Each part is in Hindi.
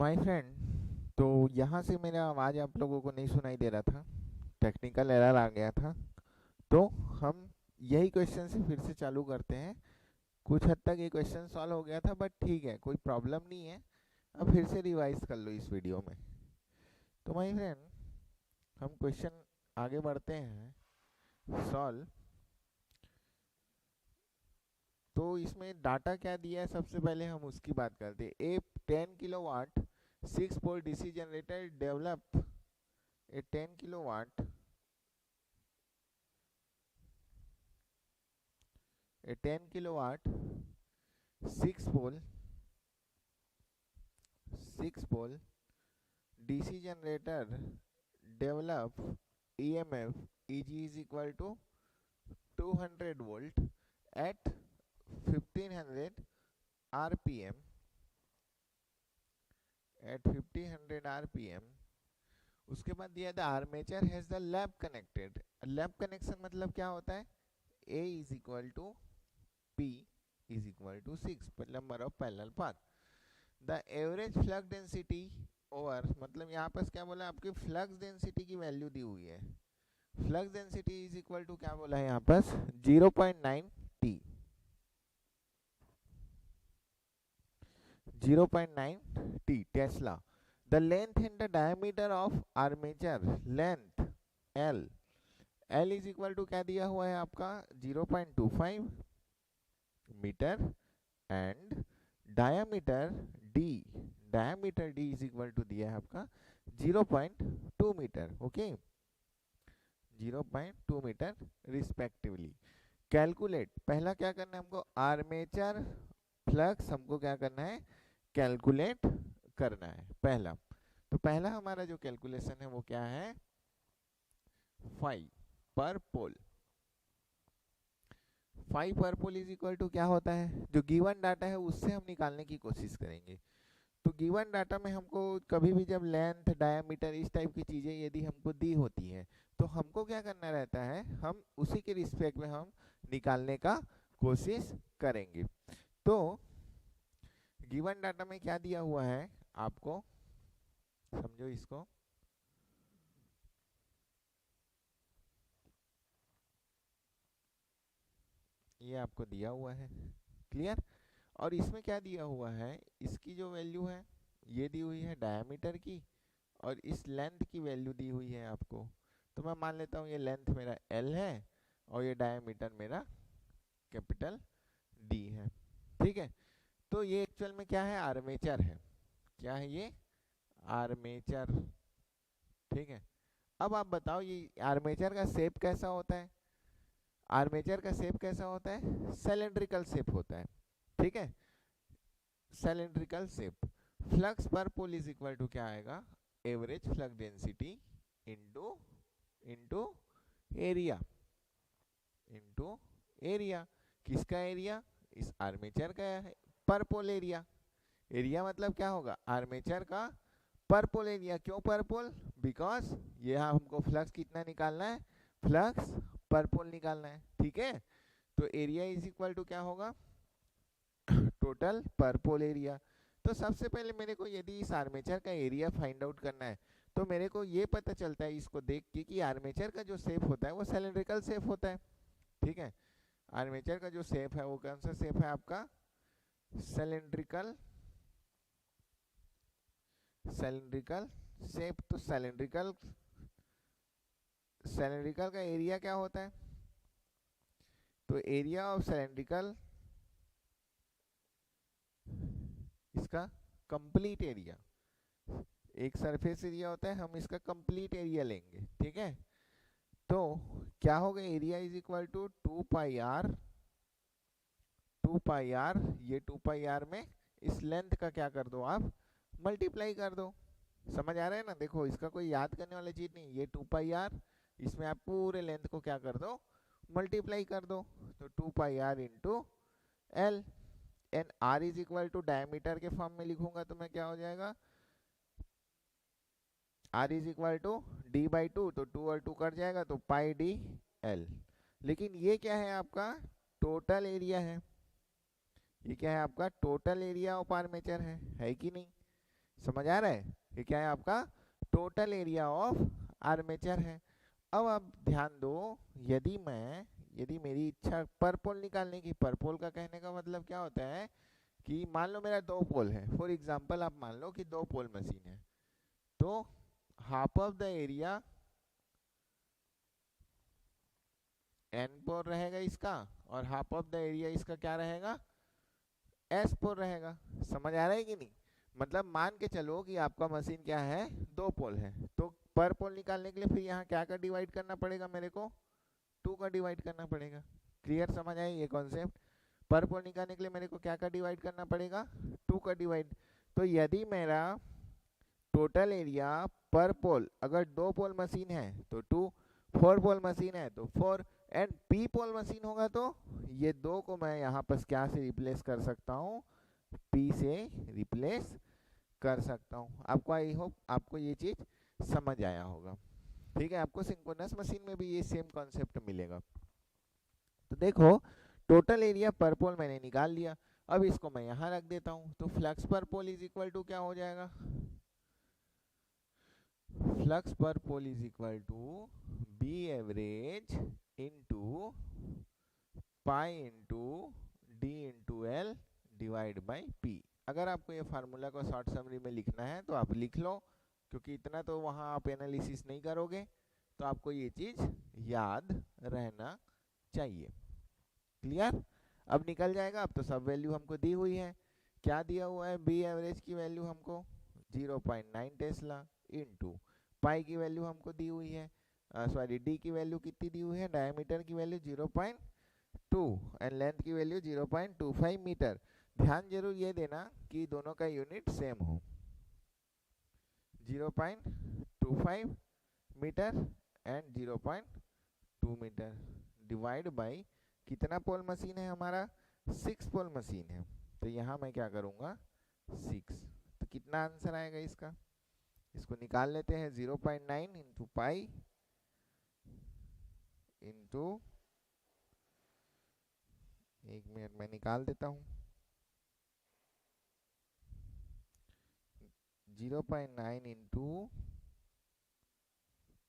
माय फ्रेंड, तो यहाँ से मेरा आवाज़ आप लोगों को नहीं सुनाई दे रहा था। टेक्निकल एरर आ गया था। तो हम यही क्वेश्चन से फिर से चालू करते हैं। कुछ हद तक ये क्वेश्चन सॉल्व हो गया था, बट ठीक है, कोई प्रॉब्लम नहीं है। अब फिर से रिवाइज कर लो इस वीडियो में। तो माय फ्रेंड, हम क्वेश्चन आगे बढ़ते हैं सॉल्व। तो इसमें डाटा क्या दिया है, सबसे पहले हम उसकी बात करते हैं। A 10 kilowatt 6 pole DC generator develop a 10 kilowatt a 10 kilowatt 6 pole 6 pole DC generator develop EMF EG is equal to 200 volt at 1500 RPM at 1500 RPM। उसके बाद दिया था armature has the lab connected. Lab connection मतलब क्या होता है? A is equal to P is equal to 6 number of parallel path. The average flux density over, मतलब यहाँ पर क्या बोला, आपकी फ्लक्स डेंसिटी की वैल्यू दी हुई है। Flux density is equal to क्या बोला है यहाँ पर? 0.9 T, 0.9 T tesla. The length and the diameter of armature, length L, L is equal to क्या दिया हुआ है आपका? 0.25 metre and diameter D, diameter D is equal to दिया है आपका 0.2 metre. Okay, 0.2 metre respectively. Calculate, पहला क्या करना है हमको? आर्मेचर फ्लक्स हमको क्या करना है? कैलकुलेट करना है पहला। तो पहला हमारा जो कैलकुलेशन है वो क्या है? फाई पर पोल। फाई पर पोल इज इक्वल टू क्या होता है? जो गिवन डाटा है उससे हम निकालने की कोशिश करेंगे। तो गिवन डाटा में हमको कभी भी जब लेंथ डायामीटर इस टाइप की चीज़ें यदि हमको दी होती हैं, तो हमको क्या करना रहता है? हम उसी के रिस्पेक्ट में हम निकालने का कोशिश करेंगे। तो गिवन डाटा में क्या दिया हुआ है आपको, समझो इसको। ये आपको दिया हुआ है, क्लियर। और इसमें क्या दिया हुआ है? इसकी जो वैल्यू है ये दी हुई है डायामीटर की, और इस लेंथ की वैल्यू दी हुई है आपको। तो मैं मान लेता हूँ ये लेंथ मेरा L है और ये डायमीटर मेरा कैपिटल D है। ठीक है, तो ये एक्चुअल में क्या है? आर्मेचर है। क्या है ये? आर्मेचर। ठीक है, अब आप बताओ ये आर्मेचर का शेप कैसा होता है? आर्मेचर का शेप कैसा होता है? सिलेंड्रिकल शेप होता है। ठीक है, cylindrical shape. Flux per pole is equal to क्या आएगा? Average flux density into into area, into area. किसका एरिया? इस आर्मेचर का है, पर पोल एरिया। एरिया मतलब क्या होगा? आर्मेचर का पर पोल एरिया। क्यों पर पोल? बिकॉज ये हमको फ्लक्स कितना निकालना है? फ्लक्स पर पोल निकालना है। ठीक है, तो एरिया इज इक्वल टू क्या होगा? टोटल पर पोल एरिया। तो सबसे पहले मेरे को यदि इस आर्मेचर का एरिया फाइंड आउट करना है, तो मेरे को ये पता चलता है इसको देख के कि आर्मेचर का जो शेप होता है वो सिलेंड्रिकल शेप होता है। ठीक है, आर्मेचर का जो शेप है वो कौन सा शेप है आपका? Cylindrical, cylindrical shape. तो सिलेंड्रिकल, सिलेंड्रिकल का एरिया क्या होता है? तो एरिया ऑफ सिलेंड्रिकल, इसका कंप्लीट एरिया, एक सरफेस एरिया होता है, हम इसका कंप्लीट एरिया लेंगे। ठीक है, तो क्या होगा? Area is equal to 2 pi R, 2 pi R. ये 2 पाई आर में इस लेंथ का क्या कर दो आप? मल्टीप्लाई कर दो। समझ आ रहा है ना? देखो, इसका कोई याद करने वाली चीज नहीं। ये 2 पाई आर, इसमें आप पूरे लेंथ को क्या कर दो? मल्टीप्लाई कर दो। तो 2 pi R into L. And R is equal to diameter के फॉर्म में लिखूंगा तो मैं क्या हो जाएगा? R is equal to D by two, तो 2 और 2 कट जाएगा तो पाई डी एल। लेकिन ये क्या है आपका? टोटल एरिया है। ये क्या है आपका? टोटल एरिया ऑफ आर्मेचर है कि नहीं? समझ आ रहा है? ये क्या है आपका टोटल एरिया ऑफ आर्मेचर है। अब आप ध्यान दो, यदि मेरी इच्छा पर पोल निकालने की, पर पोल का कहने का मतलब क्या होता है कि मान लो मेरा 2 पोल है, फॉर एग्जांपल आप मान लो कि 2 पोल मशीन है, तो half of the area N pole रहेगा इसका, और हाफ ऑफ द एरिया इसका क्या रहेगा, एस पोल रहेगा। समझ आ रहा है कि नहीं? मतलब मान के चलो कि आपका मशीन क्या है, 2 पोल है, तो पर पोल निकालने के लिए फिर यहाँ क्या का डिवाइड करना पड़ेगा मेरे को, 2 का डिवाइड करना पड़ेगा। क्लियर, समझ आए ये कॉन्सेप्ट? पर पोल निकालने के लिए मेरे को क्या का डिवाइड करना पड़ेगा, 2 का डिवाइड। तो यदि मेरा टोटल एरिया पर पोल, अगर 2 पोल मशीन है तो 2, 4 पोल मशीन है तो 4, एंड पी पोल मशीन होगा तो ये 2 को मैं यहाँ पर क्या से रिप्लेस कर सकता हूँ, पी से रिप्लेस कर सकता हूँ। आपको आई होप आपको ये चीज समझ आया होगा। ठीक है, आपको सिंक्रोनस मशीन में भी ये सेम कॉन्सेप्ट मिलेगा। तो देखो टोटल एरिया पर पोल मैंने निकाल लिया, अब इसको मैं यहाँ रख देता हूँ, तो flux per pole is equal to क्या हो जाएगा, flux per pole is equal to B average into pi into D into L divide by P. अगर आपको ये फार्मूला को शॉर्ट समरी में लिखना है तो आप लिख लो, क्योंकि इतना तो वहाँ आप एनालिसिस नहीं करोगे, तो आपको ये चीज़ याद रहना चाहिए। क्लियर? अब निकल जाएगा। अब तो सब वैल्यू हमको दी हुई है। क्या दिया हुआ है, बी एवरेज की वैल्यू हमको 0.9 टेस्ला इंटू पाई की वैल्यू हमको दी हुई है, सॉरी डी की वैल्यू कितनी दी हुई है, डायमीटर की वैल्यू 0.2 एंड लेंथ की वैल्यू 0.25 मीटर। ध्यान जरूर ये देना कि दोनों का यूनिट सेम हो, 0.25 metre and 0.2 metre, divide by कितना पोल मशीन है हमारा, 6 पोल मशीन है, तो यहाँ मैं क्या करूँगा 6, तो कितना आंसर आएगा इसका, इसको निकाल लेते हैं, 0.9 इंटू पाई इंटू, एक मिनट में निकाल देता हूँ, 0.9 into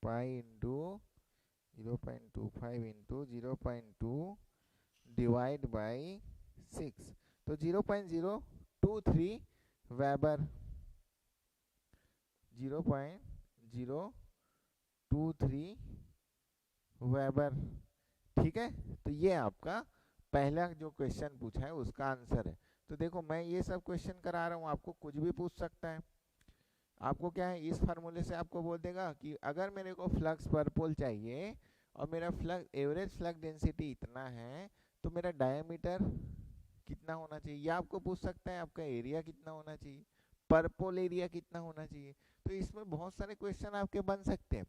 pi into 0.25 into 0.2 divide by 6, तो 0.023 वेबर, 0.023 वेबर। ठीक है, तो ये आपका पहला जो क्वेश्चन पूछा है उसका आंसर है। तो देखो मैं ये सब क्वेश्चन करा रहा हूँ, आपको कुछ भी पूछ सकता है। आपको क्या है, इस फार्मूले से आपको बोल देगा कि अगर मेरे को फ्लक्स पर पोल चाहिए और मेरा फ्लक्स एवरेज फ्लक्स डेंसिटी इतना है, तो मेरा डायमीटर कितना होना चाहिए, या आपको पूछ सकता है आपका एरिया कितना होना चाहिए, पर पोल एरिया कितना होना चाहिए। तो इसमें बहुत सारे क्वेश्चन आपके बन सकते हैं।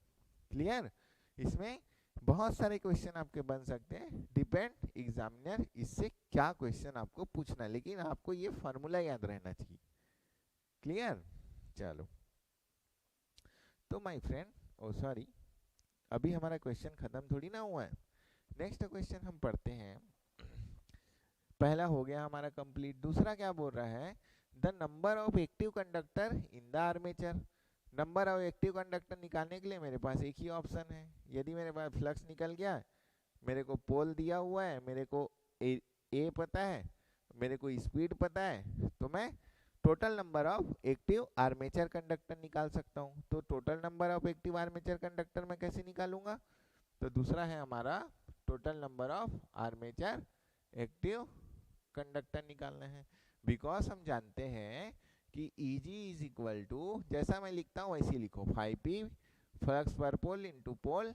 क्लियर? इसमें बहुत सारे क्वेश्चन आपके बन सकते हैं, डिपेंड एग्जामिनर इससे क्या क्वेश्चन आपको पूछना है, लेकिन आपको ये फार्मूला याद रहना चाहिए। क्लियर? चलो, तो माय फ्रेंड, ओ सॉरी, अभी हमारा क्वेश्चन खत्म थोड़ी ना हुआ है। नेक्स्ट क्वेश्चन हम पढ़ते हैं। पहला हो गया हमारा कंप्लीट। दूसरा क्या बोल रहा है, the number of active conductor in the armature. Number of active conductor निकालने के लिए मेरे पास एक ही ऑप्शन है। यदि मेरे पास फ्लक्स निकल गया, मेरे को पोल दिया हुआ है, मेरे को ए पता है, मेरे को स्पीड पता है, तो मैं total number of active armature conductor निकाल सकता हूँ। तो total number of active armature conductor मैं कैसे निकालूंगा, तो दूसरा है हमारा total number of armature active conductor निकालना है। बिकॉज हम जानते हैं कि Eg इज इक्वल टू, जैसा मैं लिखता हूँ वैसे लिखो, 5P flux per pole into pole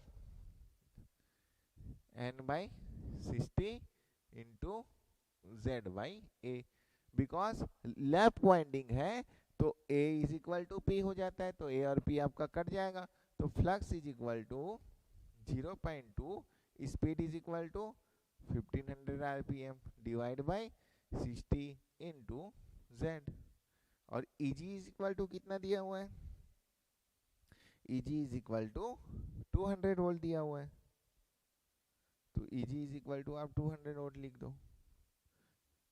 N by 60 into Z by A। Because lap winding है तो A is equal to P हो जाता है, तो A और P आपका कट जाएगा, तो flux is equal to 0.2, speed is equal to 1500 RPM divide by 60 into Z। और Eg इज इक्वल टू कितना दिया हुआ है, Eg is equal to 200 volt दिया हुआ है, तो Eg इज इक्वल टू आप 200 वोल्ट लिख दो।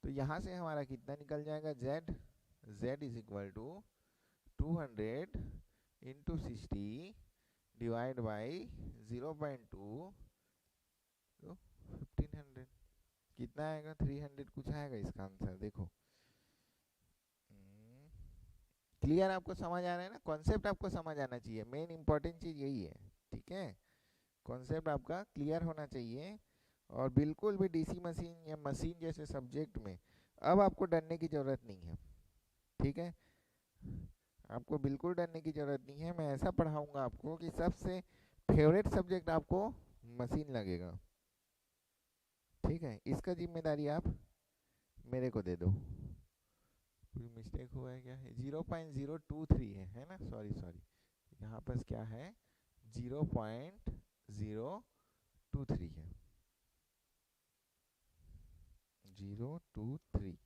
तो यहाँ से हमारा कितना निकल जाएगा, Z is equal to 200 into 60 divide by 0.2 तो 1500 कितना आएगा? 300 कुछ आएगा इसका आंसर। देखो क्लियर? आपको समझ आ रहा है ना? कॉन्सेप्ट आपको समझ आना चाहिए, मेन इंपॉर्टेंट चीज यही है। ठीक है, कॉन्सेप्ट आपका क्लियर होना चाहिए। और बिल्कुल भी डीसी मशीन या मशीन जैसे सब्जेक्ट में अब आपको डरने की जरूरत नहीं है। ठीक है, आपको बिल्कुल डरने की जरूरत नहीं है। मैं ऐसा पढ़ाऊंगा आपको कि सबसे फेवरेट सब्जेक्ट आपको मशीन लगेगा। ठीक है, इसका जिम्मेदारी आप मेरे को दे दो। कोई मिस्टेक हुआ है क्या? है 0.023 है ना? सॉरी सॉरी, यहाँ पर क्या है? 0.023 है, 023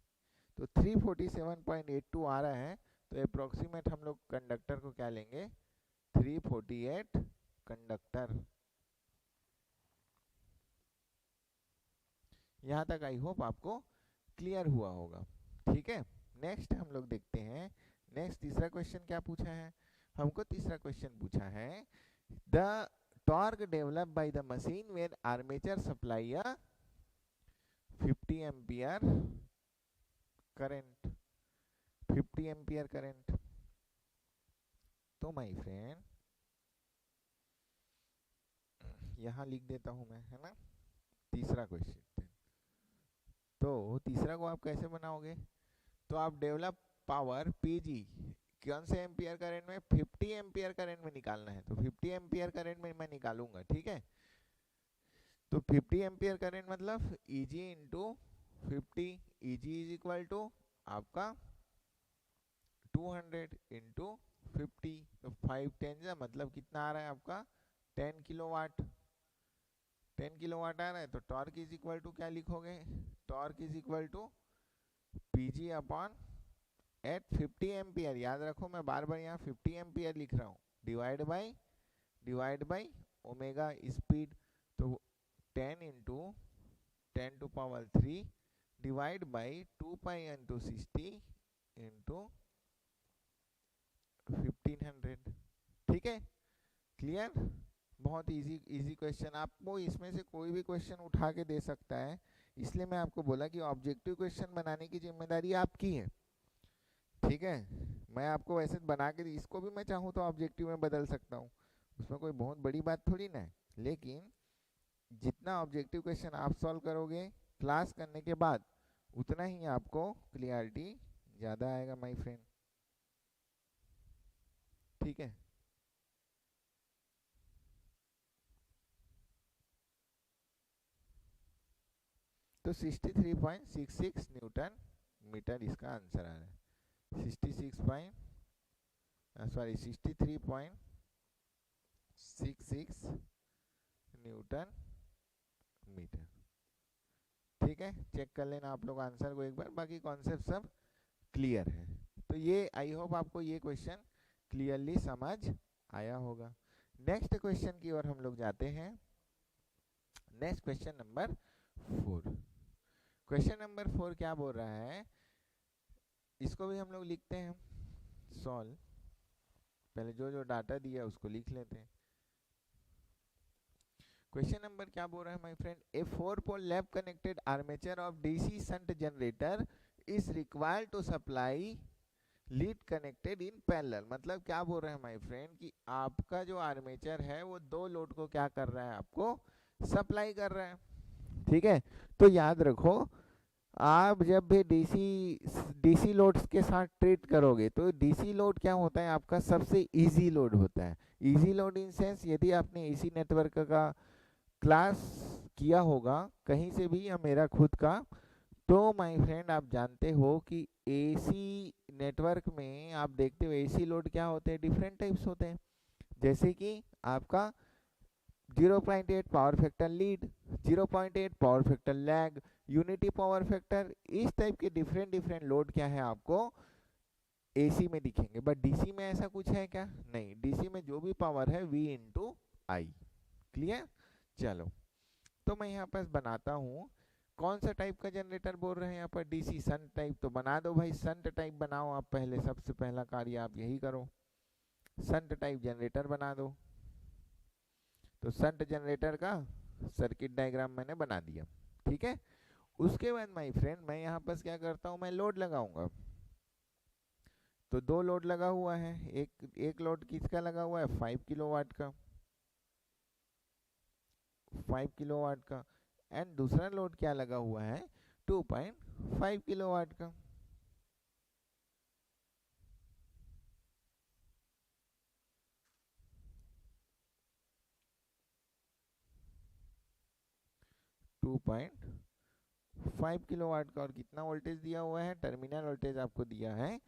तो 347.82 आ रहा है। तो अप्रोक्सीमेट हम लोग कंडक्टर को क्या लेंगे? 348 कंडक्टर। यहाँ तक आई होप आपको क्लियर हुआ होगा। ठीक है, नेक्स्ट हम लोग देखते हैं। नेक्स्ट तीसरा क्वेश्चन क्या पूछा है हमको? तीसरा क्वेश्चन पूछा है the torque develop by the machine when armature supply a 50 ampere current. 50 ampere current. तो माय फ्रेंड यहाँ लिख देता हूं मैं, है ना? तीसरा क्वेश्चन। तो तीसरा को आप कैसे बनाओगे? तो आप डेवलप पावर पीजी कौन से एम्पियर करंट में? 50 एम्पियर करंट में निकालना है। तो 50 एम्पियर करंट में मैं निकालूंगा। ठीक है, तो 50 एम्पियर करंट मतलब E g into 50। E g is equal to आपका 200 इंटू 50। तो 5 10 मतलब कितना आ रहा है आपका? 10 किलोवाट। 10 किलोवाट आ रहा है। तो टॉर्क इज इक्वल टू क्या लिखोगे? Torque is equal to P g upon at 50 ampere. याद रखो मैं बार बार यहाँ 50 एम्पियर लिख रहा हूँ। Divide by omega speed. तो 10 into 10 to power 3 divide by 2 pi into 60 into 1500। ठीक है, क्लियर? बहुत इजी क्वेश्चन। आपको इसमें से कोई भी क्वेश्चन उठा के दे सकता है, इसलिए मैं आपको बोला कि ऑब्जेक्टिव क्वेश्चन बनाने की जिम्मेदारी आपकी है। ठीक है, मैं आपको वैसे बना के इसको भी मैं चाहूँ तो ऑब्जेक्टिव में बदल सकता हूँ, उसमें कोई बहुत बड़ी बात थोड़ी ना है। लेकिन जितना ऑब्जेक्टिव क्वेश्चन आप सॉल्व करोगे क्लास करने के बाद, उतना ही आपको क्लियरिटी ज़्यादा आएगा माय फ्रेंड। ठीक है, तो 63.66 न्यूटन मीटर इसका आंसर आ रहा है। 63.66 न्यूटन मीटर। ठीक है, चेक कर लेना आप लोग आंसर को एक बार, बाकी कॉन्सेप्ट सब क्लियर है। तो ये आई होप आपको ये क्वेश्चन क्लियरली समझ आया होगा। नेक्स्ट क्वेश्चन की ओर हम लोग जाते हैं। Next question number 4। Question number 4 क्या बोल रहा है? इसको भी हम लोग लिखते हैं सॉल्व। पहले जो जो डाटा दिया उसको लिख लेते हैं। क्वेश्चन नंबर क्या बोल रहा है my friend? A 4 pole lap connected armature of DC shunt generator is required to supply lead connected in parallel. मतलब क्या बोल रहे हैं माय फ्रेंड कि आपका जो आर्मेचर है वो दो लोड को क्या कर रहा है? आपको सप्लाई कर रहा है। ठीक है, तो याद रखो आप जब भी डीसी लोड्स के साथ ट्रीट करोगे तो डीसी लोड क्या होता है? आपका सबसे इजी लोड होता है। इजी लोड इन सेंस यदि आपने एसी नेटवर्क का क्लास किया होगा कहीं से भी या मेरा खुद का, तो माय फ्रेंड आप जानते हो कि एसी नेटवर्क में आप देखते हो एसी लोड क्या होते हैं? डिफरेंट टाइप्स होते हैं। जैसे कि आपका 0.8 power factor lead, 0.8 power factor lag, unity power factor, इस टाइप के डिफरेंट लोड क्या है आपको एसी में दिखेंगे। बट डीसी में ऐसा कुछ है क्या? नहीं, डीसी में जो भी पावर है V इंटू आई। क्लियर? चलो, तो मैं यहाँ पर बनाता हूँ कौन सा टाइप का जनरेटर बोल रहे हैं यहाँ पर, डीसी शंट टाइप। तो बना दो भाई, शंट टाइप बनाओ आप, पहले सबसे पहला कार्य आप यही करो, शंट टाइप जनरेटर बना दो। तो शंट जनरेटर का सर्किट डायग्राम मैंने बना दिया, ठीक है। उसके बाद माय फ्रेंड मैं यहाँ पर क्या करता हूँ, मैं लोड लगाऊंगा। तो दो लोड लगा हुआ है, एक लोड किसका लगा हुआ है, 5 किलोवाट का, 5 किलोवाट का। एंड दूसरा लोड क्या लगा हुआ है, 2.5 किलोवाट का। टू पॉइंट 5 किलोवाट का, और कितना वोल्टेज दिया हुआ है, टर्मिनल वोल्टेज आपको दिया है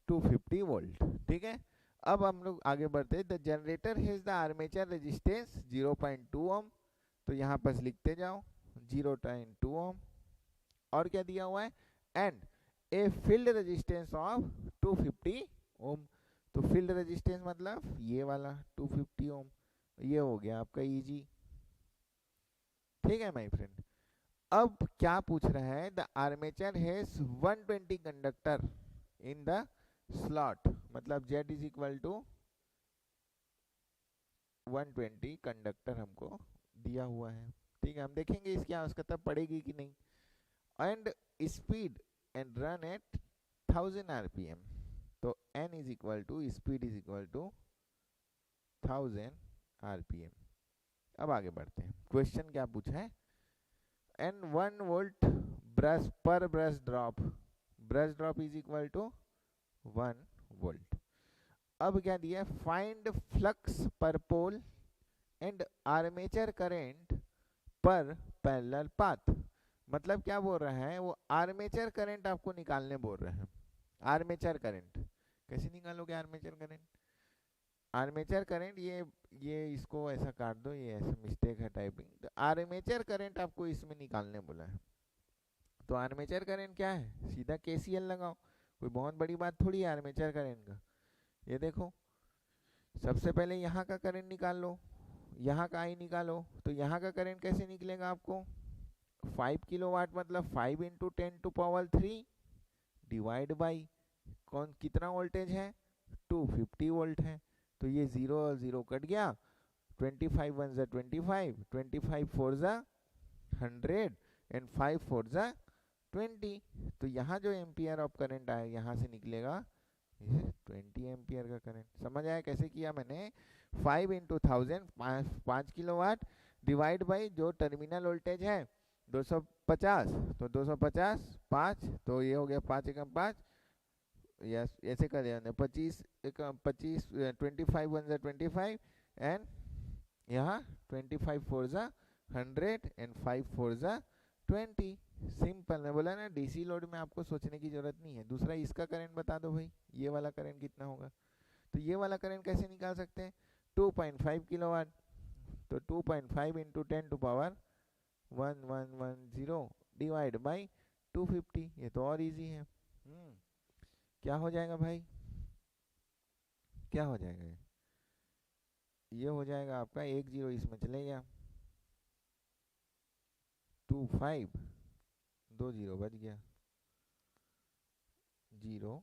250 वोल्ट, ठीक है। अब हम लोग आगे बढ़ते हैं। The generator has the armature resistance 0.2 ओम, तो यहाँ पर लिखते जाओ 0.2 ओम। और क्या दिया हुआ है, and a field resistance of 250 ओम। तो फील्ड रेजिस्टेंस मतलब ये वाला 250 ओम, ये हो गया आपका इजी, ठीक है माय फ्रेंड। अब क्या पूछ रहा है, the armature has 120 conductor in the slot, मतलब Z is equal to 120 conductor हमको दिया हुआ है, ठीक है। हम देखेंगे इसकी आवश्यकता पड़ेगी कि नहीं। And speed and run at 1000 RPM, तो N is equal to speed is equal to 1000 RPM। अब आगे बढ़ते हैं, क्वेश्चन क्या पूछा है, and 1 volt brush per brush drop is equal to 1 volt. अब क्या दिया है, find flux per pole and armature current per parallel path. मतलब क्या बोल रहा है, वो आर्मेचर करंट आपको निकालने बोल रहे हैं। आर्मेचर करंट कैसे निकालोगे, आर्मेचर करंट, आर्मेचर करंट ये इसको ऐसा काट दो, ये ऐसा मिस्टेक है टाइपिंग। तो आर्मेचर करंट आपको इसमें निकालने बोला है। तो आर्मेचर करंट क्या है, सीधा केसीएल लगाओ, कोई बहुत बड़ी बात थोड़ी है आर्मेचर करंट का। ये देखो, सबसे पहले यहाँ का करंट निकाल लो, यहाँ का आई निकालो। तो यहाँ का करंट कैसे निकलेगा आपको, 5 किलोवाट मतलब 5 इंटू 10⁻³ डिवाइड बाई कौन कितना वोल्टेज है, 250 वोल्ट है। तो ये 0 और 0 कट गया, 25 1 जा 25, 25 4 जा 100 एंड 5 4 जा 20। तो यहाँ जो एम्पियर ऑफ करंट आया यहाँ से निकलेगा ये 20 एम्पियर का करंट। समझ आया कैसे किया मैंने, 5 इंटू 1000 5 किलोवाट डिवाइड बाई जो टर्मिनल वोल्टेज है 250, तो 250 5, तो ये हो गया 5 एकम 5, यस ऐसे कर दिया 25 25 25 1 जा 25 एंड यहाँ 25 4 जा 100 एंड 5 4 जा 20। सिंपल, मैं बोला ना डीसी लोड में आपको सोचने की जरूरत नहीं है। दूसरा इसका करंट बता दो भाई, ये वाला करंट कितना होगा। तो ये वाला करंट कैसे निकाल सकते हैं, 2.5 किलोवाट, तो 2.5 इंटू 10⁻1110 डिवाइड बाई 250, ये तो और इजी है। क्या हो जाएगा भाई, क्या हो जाएगा, ये हो जाएगा आपका 1 0 इसमें चले गया, 25 2 0 बच गया, 0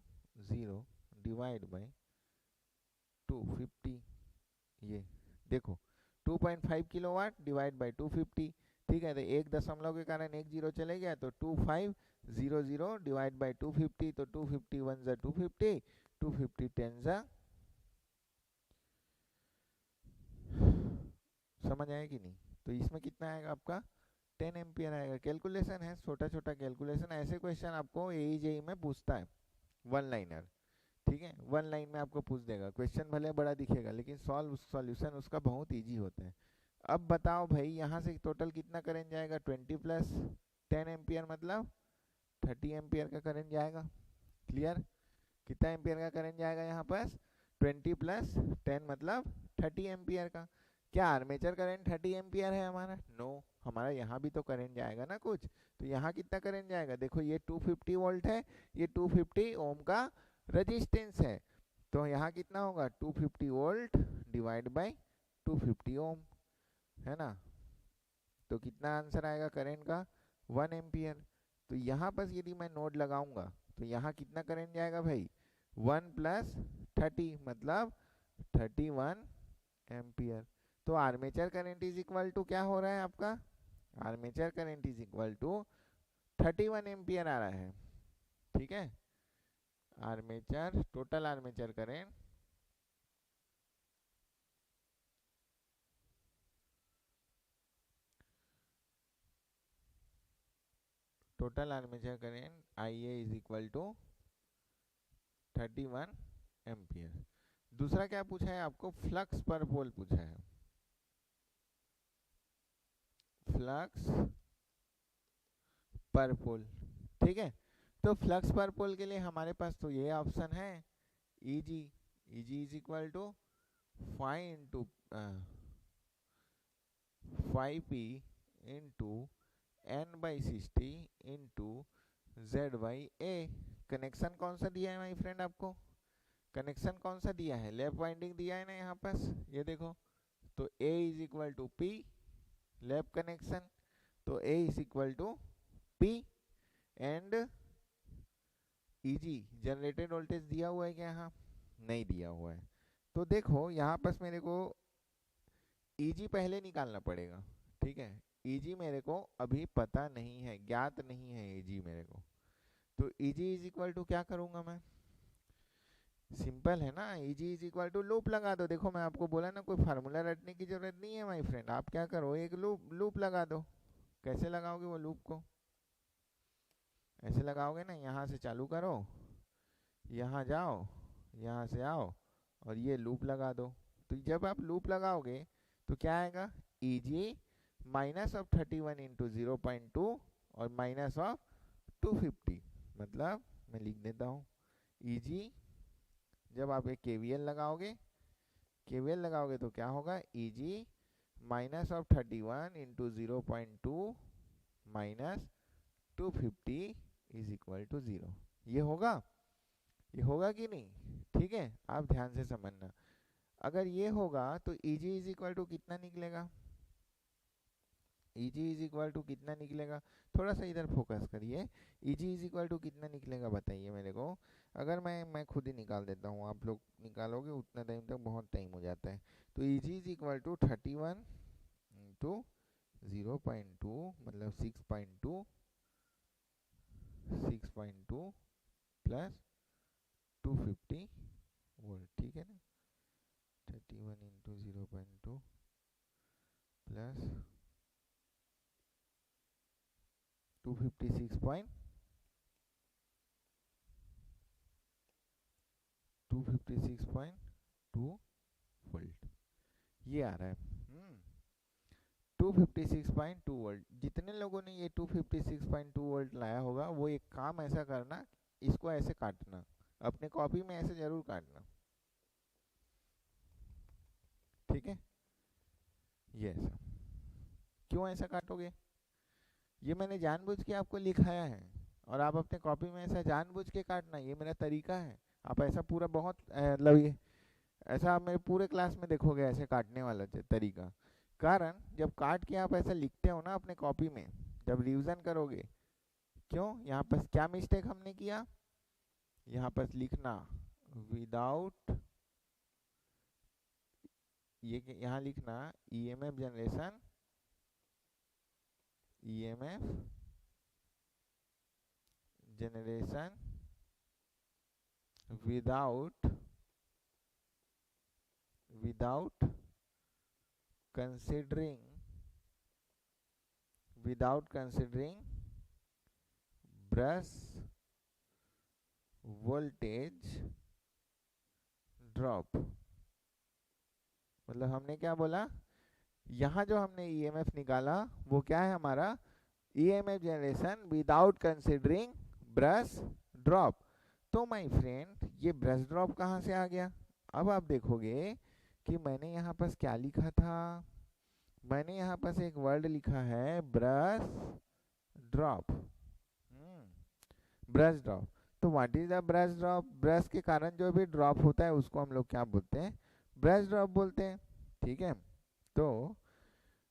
0 डिवाइड बाई 250। ये देखो 2.5 किलोवाट डिवाइड बाई 250, ठीक है। तो एक दशमलव के कारण 1 0 चले गया, तो 2500 डिवाइड बाई 250, तो 250 1 जा 250, 250 10 जा। समझ आया कि नहीं। तो इसमें कितना आएगा आपका 10 एम्पियर आएगा। कैलकुलेशन है, छोटा छोटा कैलकुलेशन। ऐसे क्वेश्चन आपको AEJE में पूछता है, वन लाइनर, ठीक है। वन लाइन में आपको पूछ देगा, क्वेश्चन भले बड़ा दिखेगा लेकिन सॉल्यूशन उसका बहुत इजी होता है। अब बताओ भाई, यहाँ से टोटल कितना करंट जाएगा, 20 प्लस 10 एम्पियर मतलब 30 एम्पियर का करंट जाएगा। क्लियर, कितना एम्पियर का करंट जाएगा यहाँ पास, 20 प्लस 10 मतलब 30 एम्पियर का। क्या आर्मेचर करंट 30 एम्पियर है हमारा, नो, हमारा यहाँ भी तो करंट जाएगा ना कुछ। तो यहाँ कितना करंट जाएगा, देखो ये 250 वोल्ट है, ये 250 ओम का रेजिस्टेंस है, तो यहाँ कितना होगा 250 वोल्ट डिवाइड बाई 250 ओम, है ना। तो कितना आंसर आएगा करंट का, 1 एम्पियर। तो यहाँ पर यदि मैं नोड लगाऊंगा तो यहाँ कितना करंट जाएगा भाई, 1 + 30 मतलब 31 एम्पियर। तो armature current is equal to क्या हो रहा है आपका, armature current is equal to 31 ampere आ रहा है। ठीक है, armature total armature current IA is equal to 31 ampere. दूसरा क्या पूछा है आपको, फ्लक्स पर पोल पूछा है, फ्लक्स पर पोल। ठीक है, तो फ्लक्स पर पोल के लिए हमारे पास तो ये ऑप्शन है Eg, Eg is equal to 5p into N/60 into Z/A। Connection कौन सा दिया है माय फ्रेंड आपको, कनेक्शन कौन सा दिया है, लैप वाइंडिंग दिया है ना यहाँ पास, ये देखो। तो A is equal to P, lap connection, तो A is equal to P and Eg generated voltage दिया हुआ है क्या, यहाँ नहीं दिया हुआ है। तो देखो यहाँ पास मेरे को Eg पहले निकालना पड़ेगा। ठीक है, Eg मेरे को अभी पता नहीं है, ज्ञात नहीं है Eg मेरे को। तो Eg इज इक्वल टू क्या करूंगा मैं, सिंपल है ना, Eg is equal to loop लगा दो। देखो मैं आपको बोला ना, कोई फार्मूला रटने की जरूरत नहीं है माय फ्रेंड, आप क्या करो, एक लूप लगा दो। कैसे लगाओगे वो लूप को, ऐसे लगाओगे ना, यहाँ से चालू करो, यहाँ जाओ, यहाँ से आओ और ये लूप लगा दो। तो जब आप लूप लगाओगे तो क्या आएगा, Eg -31 इंटू 0.2 और -250, मतलब मैं लिख देता हूँ, Eg जब आप एक KVL लगाओगे तो क्या होगा, Eg -31 into 0.2 -250 is equal to 0। ये होगा कि नहीं, ठीक है, आप ध्यान से समझना। अगर ये होगा तो Eg इज इक्वल टू कितना निकलेगा, Eg इज इक्वल टू कितना निकलेगा, थोड़ा सा इधर फोकस करिए। Eg इज इक्वल टू कितना निकलेगा बताइए मेरे को। अगर मैं खुद ही निकाल देता हूँ, आप लोग निकालोगे उतना टाइम तक बहुत टाइम हो जाता है। तो Eg is equal to 31 into 0.2 मतलब 6.2 प्लस 250 वोल्ट। ठीक है ना, 31 इंटू 0.2 प्लस 256.2 वोल्ट ये आ रहा है। 256.2 वोल्ट। जितने लोगों ने ये 256.2 वोल्ट लाया होगा वो एक काम ऐसा करना, इसको ऐसे काटना, अपने कॉपी में ऐसे जरूर काटना। ठीक है, ये ऐसा क्यों ऐसा काटोगे, ये मैंने जानबूझ के आपको लिखाया है और आप अपने कॉपी में ऐसा जानबूझ के काटना, ये मेरा तरीका है। आप ऐसा पूरा बहुत मतलब ये ऐसा आप मेरे पूरे क्लास में देखोगे ऐसे काटने वाला तरीका। कारण जब काट के आप ऐसा लिखते हो ना अपने कॉपी में, जब रिवीजन करोगे, क्यों यहाँ पर क्या मिस्टेक हमने किया, यहाँ पर लिखना विदाउट, ये यहाँ लिखना EMF generation, EMF generation without considering brush voltage drop। मतलब हमने क्या बोला, यहाँ जो हमने EMF निकाला वो क्या है हमारा, EMF generation without considering brush drop. तो माय फ्रेंड ये ब्रश ड्रॉप कहाँ से आ गया, अब आप देखोगे कि मैंने यहाँ पर क्या लिखा था, मैंने यहाँ पर एक वर्ड लिखा है ब्रश ड्रॉप, ब्रश ड्रॉप। तो what is the brush drop, brush के कारण जो भी ड्रॉप होता है उसको हम लोग क्या बोलते हैं, ब्रश ड्रॉप बोलते हैं। ठीक है, तो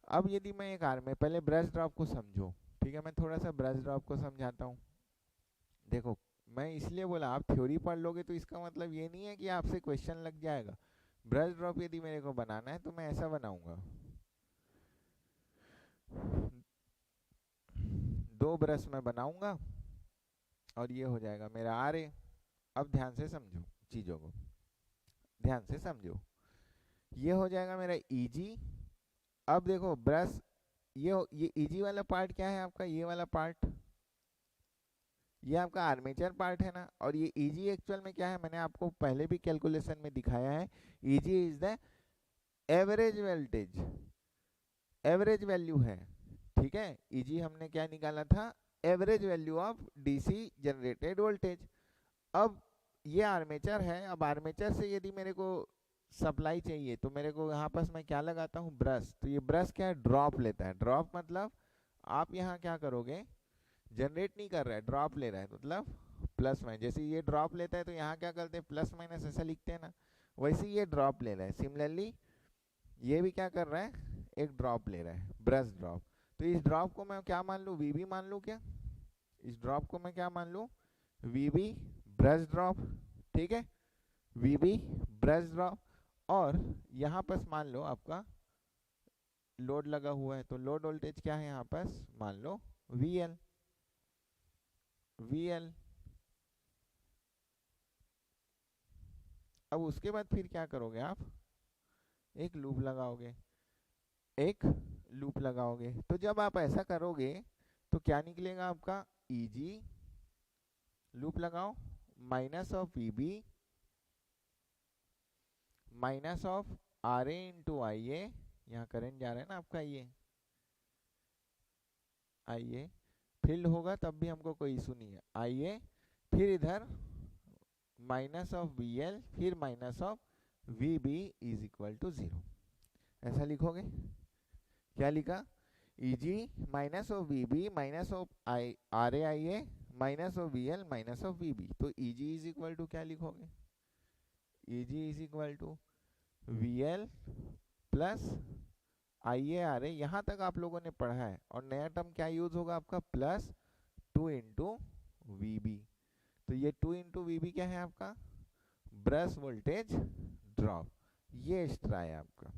अब यदि मैं एक आर में पहले ब्रश ड्रॉप को समझो। ठीक है, मैं थोड़ा सा ब्रश ड्रॉप को समझाता हूँ। देखो, मैं इसलिए बोला आप थ्योरी पढ़ लोगे तो इसका मतलब ये नहीं है कि आपसे क्वेश्चन लग जाएगा। ब्रश ड्रॉप यदि मेरे को बनाना है तो मैं ऐसा बनाऊंगा, दो ब्रश मैं बनाऊंगा और ये हो जाएगा मेरा आर ए। अब ध्यान से समझो चीजों को, ध्यान से समझो, ये हो जाएगा मेरा इजी। अब देखो ब्रश, ये इजी वाला पार्ट क्या है आपका, ये वाला पार्ट, ये आपका आर्मेचर पार्ट है ना। और ये इजी एक्चुअल में क्या है, मैंने आपको पहले भी कैलकुलेशन में दिखाया है, easy is the average voltage, average value है। ठीक है, इजी हमने क्या निकाला था, average value of DC generated voltage. अब ये आर्मेचर है, अब आर्मेचर से यदि मेरे को सप्लाई चाहिए तो मेरे को यहाँ पास मैं क्या लगाता हूँ, ब्रश। तो ये ब्रश क्या है, ड्रॉप लेता है। ड्रॉप मतलब आप यहाँ क्या करोगे, जनरेट नहीं कर रहा है, ड्रॉप ले रहा है, मतलब प्लस माइनस। जैसे ये ड्रॉप लेता है तो यहाँ क्या करते हैं, प्लस माइनस ऐसा लिखते हैं ना, वैसे ये ड्रॉप ले रहा है। सिमिलरली ये भी क्या कर रहा है, एक ड्रॉप ले रहा है, ब्रश ड्रॉप। तो इस ड्रॉप को मैं क्या मान लूँ, वीबी मान लूँ क्या, इस ड्रॉप को मैं क्या मान लूँ, वीबी ब्रश ड्रॉप। ठीक है, वीबी ब्रश ड्रॉप। और यहाँ पर मान लो आपका लोड लगा हुआ है, तो लोड वोल्टेज क्या है यहाँ पर, मान लो वीएल, वीएल। अब उसके बाद फिर क्या करोगे आप, एक लूप लगाओगे, एक लूप लगाओगे। तो जब आप ऐसा करोगे तो क्या निकलेगा आपका, ईजी लूप लगाओ, minus of VB minus of R A into I A, यहाँ करंट जा रहा है ना आपका, ये आई ए फील्ड होगा तब भी हमको कोई इशू नहीं है, आई ए, फिर इधर माइनस ऑफ वी एल, फिर minus of V B is equal to 0। ऐसा लिखोगे, क्या लिखा, Eg minus of V B minus of I R A I A minus of V L minus of V B. तो Eg इज इक्वल टू क्या लिखोगे, Eg is equal to V L plus I A R A. यहाँ तक आप लोगों ने पढ़ा है। और नया टर्म क्या यूज होगा आपका, प्लस 2 इंटू वी बी। तो ये 2 इंटू वी बी क्या है आपका, ब्रश वोल्टेज ड्रॉप। ये एक्स्ट्रा है आपका,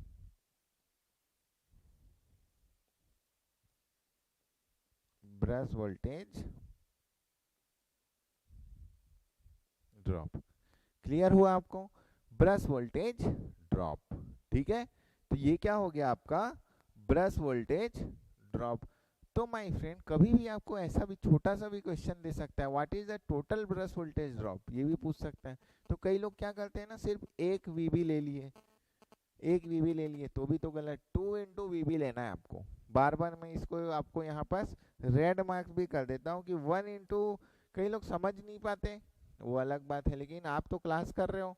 ब्रश वोल्टेज ड्रॉप। क्लियर हुआ आपको, ब्रश वोल्टेज ड्रॉप। ठीक है, तो ये क्या हो गया आपका, ब्रश वोल्टेज ड्रॉप। तो माय फ्रेंड कभी भी आपको ऐसा भी छोटा सा भी क्वेश्चन दे सकता है, what is the total brush voltage drop, ये भी पूछ सकता है। तो कई लोग क्या करते हैं ना, सिर्फ एक वीबी ले लिए, एक वीबी ले लिए तो भी तो गलत, 2 इंटू वीबी लेना है आपको। बार बार मैं इसको आपको यहाँ पास रेड मार्क्स भी कर देता हूँ कि 1 इंटू, कई लोग समझ नहीं पाते, वो अलग बात है, लेकिन आप तो क्लास कर रहे हो,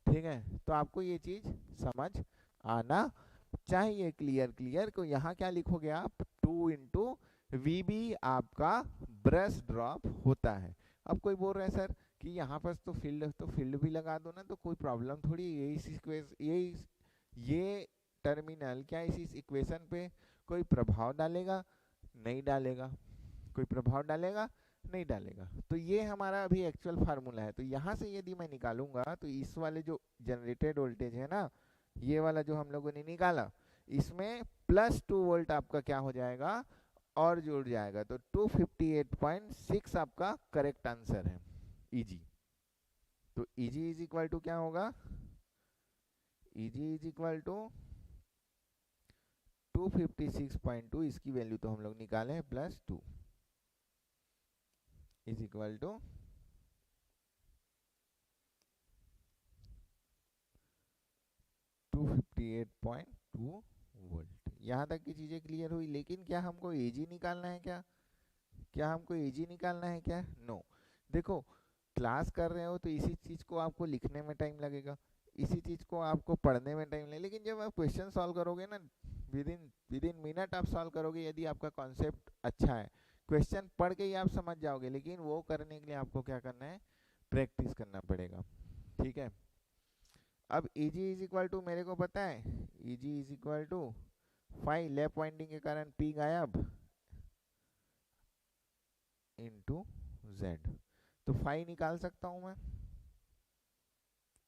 ठीक है, तो आपको ये चीज समझ आना चाहिए। क्लियर, क्लियर को यहाँ क्या लिखोगे आप, 2 इंटू वीबी आपका ब्रश ड्रॉप होता है। अब कोई बोल रहा है सर कि यहाँ पर तो फील्ड भी लगा दो ना, तो कोई प्रॉब्लम थोड़ी, ये टर्मिनल क्या इस इक्वेशन पे कोई प्रभाव डालेगा, नहीं डालेगा, कोई प्रभाव डालेगा, नहीं डालेगा। तो ये हमारा अभी एक्चुअल फार्मूला है। तो यहाँ से यदि मैं निकालूंगा तो इस वाले जो जनरेटेड वोल्टेज है ना, ये वाला जो हम लोगों ने निकाला, इसमें प्लस 2 वोल्ट आपका क्या हो जाएगा, और जुड़ जाएगा। तो 258.6 आपका करेक्ट आंसर है, Eg। तो Eg इज इक्वल टू क्या होगा, Eg इज इक्वल टू 256.2, इसकी वैल्यू तो हम लोग निकाले हैं, plus 2 is equal to 258.2 volt. यहाँ तक की चीजें क्लियर हुई। लेकिन क्या हमको Ag निकालना है क्या, क्या हमको Ag निकालना है क्या, नो। देखो क्लास कर रहे हो तो इसी चीज को आपको लिखने में टाइम लगेगा, इसी चीज को आपको पढ़ने में टाइम लगेगा, लेकिन जब आप क्वेश्चन सॉल्व करोगे ना, विद इन मिनट आप सॉल्व करोगे, यदि आपका कॉन्सेप्ट अच्छा है। क्वेश्चन पढ़ के ही आप समझ जाओगे, लेकिन वो करने के लिए आपको क्या करना है, प्रैक्टिस करना पड़ेगा। ठीक है, अब Eg इज इक्वल टू मेरे को पता है, Eg is equal to 5, left winding के कारण P गायब, इंटू जेड। तो फाई निकाल सकता हूं मैं।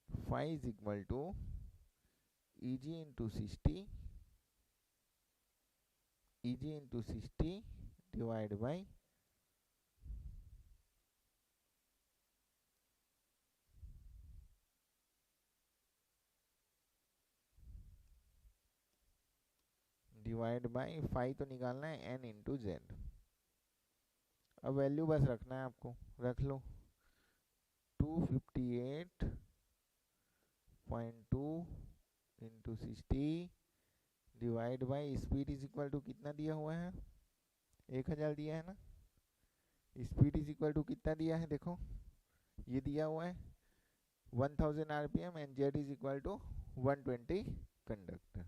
Phi is equal to E g into 60, E g into 60 divide by phi तो निकालना है एन इंटू जेड। अब वैल्यू बस रखना है आपको, रख लो 258.2 into 60 divide by speed is equal to कितना दिया हुआ है, 1000 दिया है ना। स्पीड इज इक्वल टू कितना दिया है, देखो ये दिया हुआ है 1000 RPM and Z is equal to 120 conductor.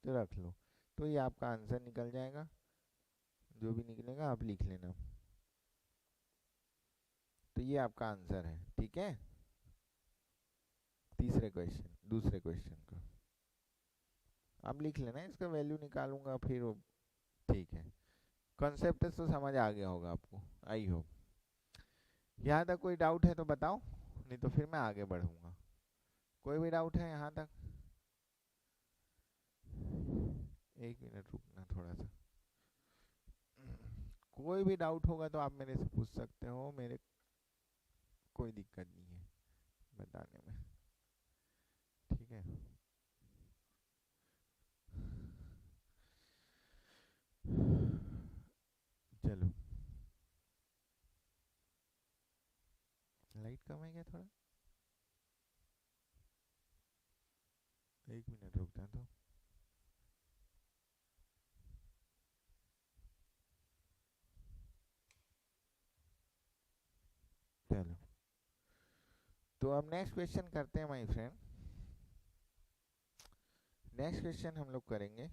तो रख लो, तो ये आपका आंसर निकल जाएगा। जो भी निकलेगा आप लिख लेना। तो ये आपका आंसर है, ठीक है। दूसरे क्वेश्चन का आप लिख लेना, इसका वैल्यू निकालूंगा फिर ठीक है। कॉन्सेप्ट तो समझ आ गया होगा आपको, आई होप। यहाँ तक कोई डाउट है तो बताओ, नहीं तो फिर मैं आगे बढ़ूंगा। कोई भी डाउट है यहाँ तक? एक मिनट रुकना थोड़ा सा। कोई भी डाउट होगा तो आप मेरे से पूछ सकते हो, मेरे कोई दिक्कत नहीं है बताने में, ठीक है। चलो, लाइट कम है क्या थोड़ा? एक मिनट रुकना तो। चलो, तो अब नेक्स्ट क्वेश्चन करते हैं माय फ्रेंड। नेक्स्ट क्वेश्चन हम लोग करेंगे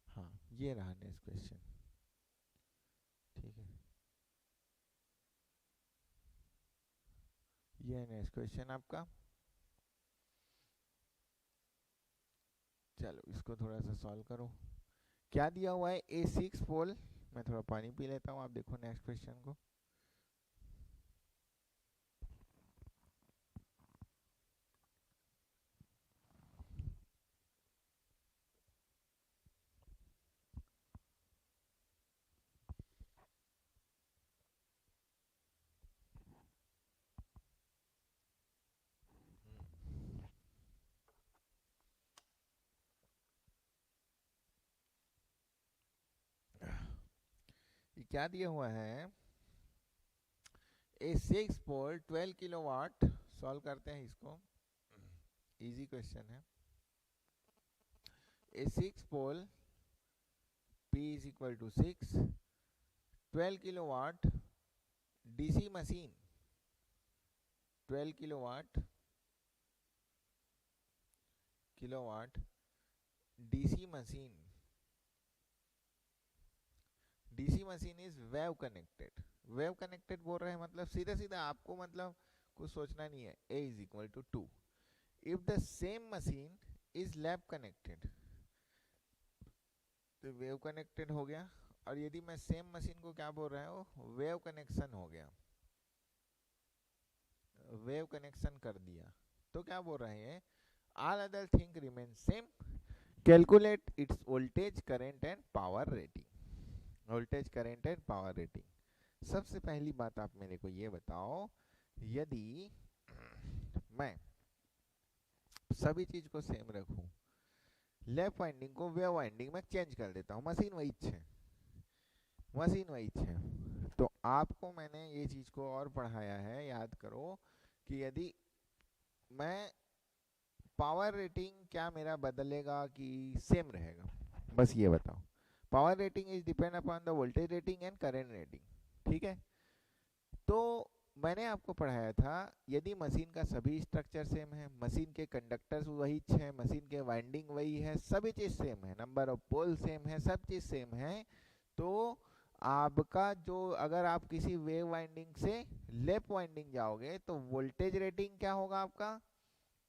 हाँ, ये रहा नेक्स्ट क्वेश्चन, ठीक है। ये है नेक्स्ट क्वेश्चन आपका। चलो इसको थोड़ा सा सॉल्व करो। क्या दिया हुआ है, A6 पोल। मैं थोड़ा पानी पी लेता हूँ, आप देखो नेक्स्ट क्वेश्चन को। ये क्या दिया हुआ है, A6 पोल 12 किलोवाट। सॉल्व करते हैं इसको, इजी क्वेश्चन है। A6 pole P is equal to 6, 12 kilowatt DC machine, 12 kilowatt DC machine. DC machine is wave connected. Wave connected बोल रहे हैं मतलब सीधा सीधा आपको मतलब कुछ सोचना नहीं है। A is equal to 2 if the same machine is lap connected. तो वेव कनेक्टेड हो गया, और यदि मैं सेम मशीन को क्या बोल रहा हूँ, वेव कनेक्शन हो गया, वेव कनेक्शन कर दिया, तो क्या बोल रहे हैं, all other thing remain same, calculate its voltage current and power rating. Voltage current and power rating. सबसे पहली बात आप मेरे को ये बताओ, यदि मैं सभी चीज को सेम रखूं, लेफ्ट वाइंडिंग को वेव वाइंडिंग में चेंज कर देता हूं, मशीन वही है, मशीन वही है, तो आपको मैंने ये चीज को और पढ़ाया है, याद करो कि यदि मैं पावर रेटिंग क्या मेरा बदलेगा कि सेम रहेगा, बस ये बताओ। Power rating is depend upon the voltage rating and current rating, ठीक है। तो मैंने आपको पढ़ाया था, यदि मशीन का सभी स्ट्रक्चर सेम है, मशीन के कंडक्टर्स वही है, मशीन के वाइंडिंग वही है, सभी चीज सेम है, नंबर ऑफ पोल सेम है, सब चीज सेम है, तो आपका जो, अगर आप किसी वेव वाइंडिंग से लेफ्ट वाइंडिंग जाओगे तो वोल्टेज रेटिंग क्या होगा आपका,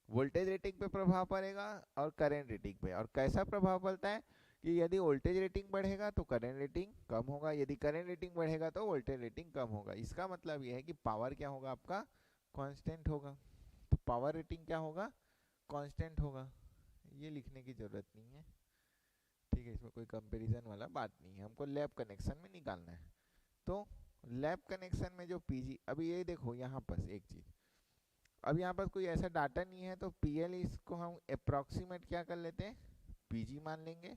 वोल्टेज रेटिंग पे प्रभाव पड़ेगा और करंट रेटिंग पे। और कैसा प्रभाव पड़ता है कि यदि वोल्टेज रेटिंग बढ़ेगा तो करंट रेटिंग कम होगा, यदि करंट रेटिंग बढ़ेगा तो वोल्टेज रेटिंग कम होगा। इसका मतलब यह है कि पावर क्या होगा आपका, कांस्टेंट होगा। तो पावर रेटिंग क्या होगा, कांस्टेंट होगा। ये लिखने की जरूरत नहीं है, ठीक है, इसमें कोई कंपैरिजन वाला बात नहीं है, हमको लैब कनेक्शन में निकालना है। तो लैब कनेक्शन में जो पीजी, अभी ये देखो यहाँ पर एक चीज, अब यहाँ पर कोई ऐसा डाटा नहीं है तो पीएल इसको हम अप्रोक्सीमेट क्या कर लेते हैं, पीजी मान लेंगे।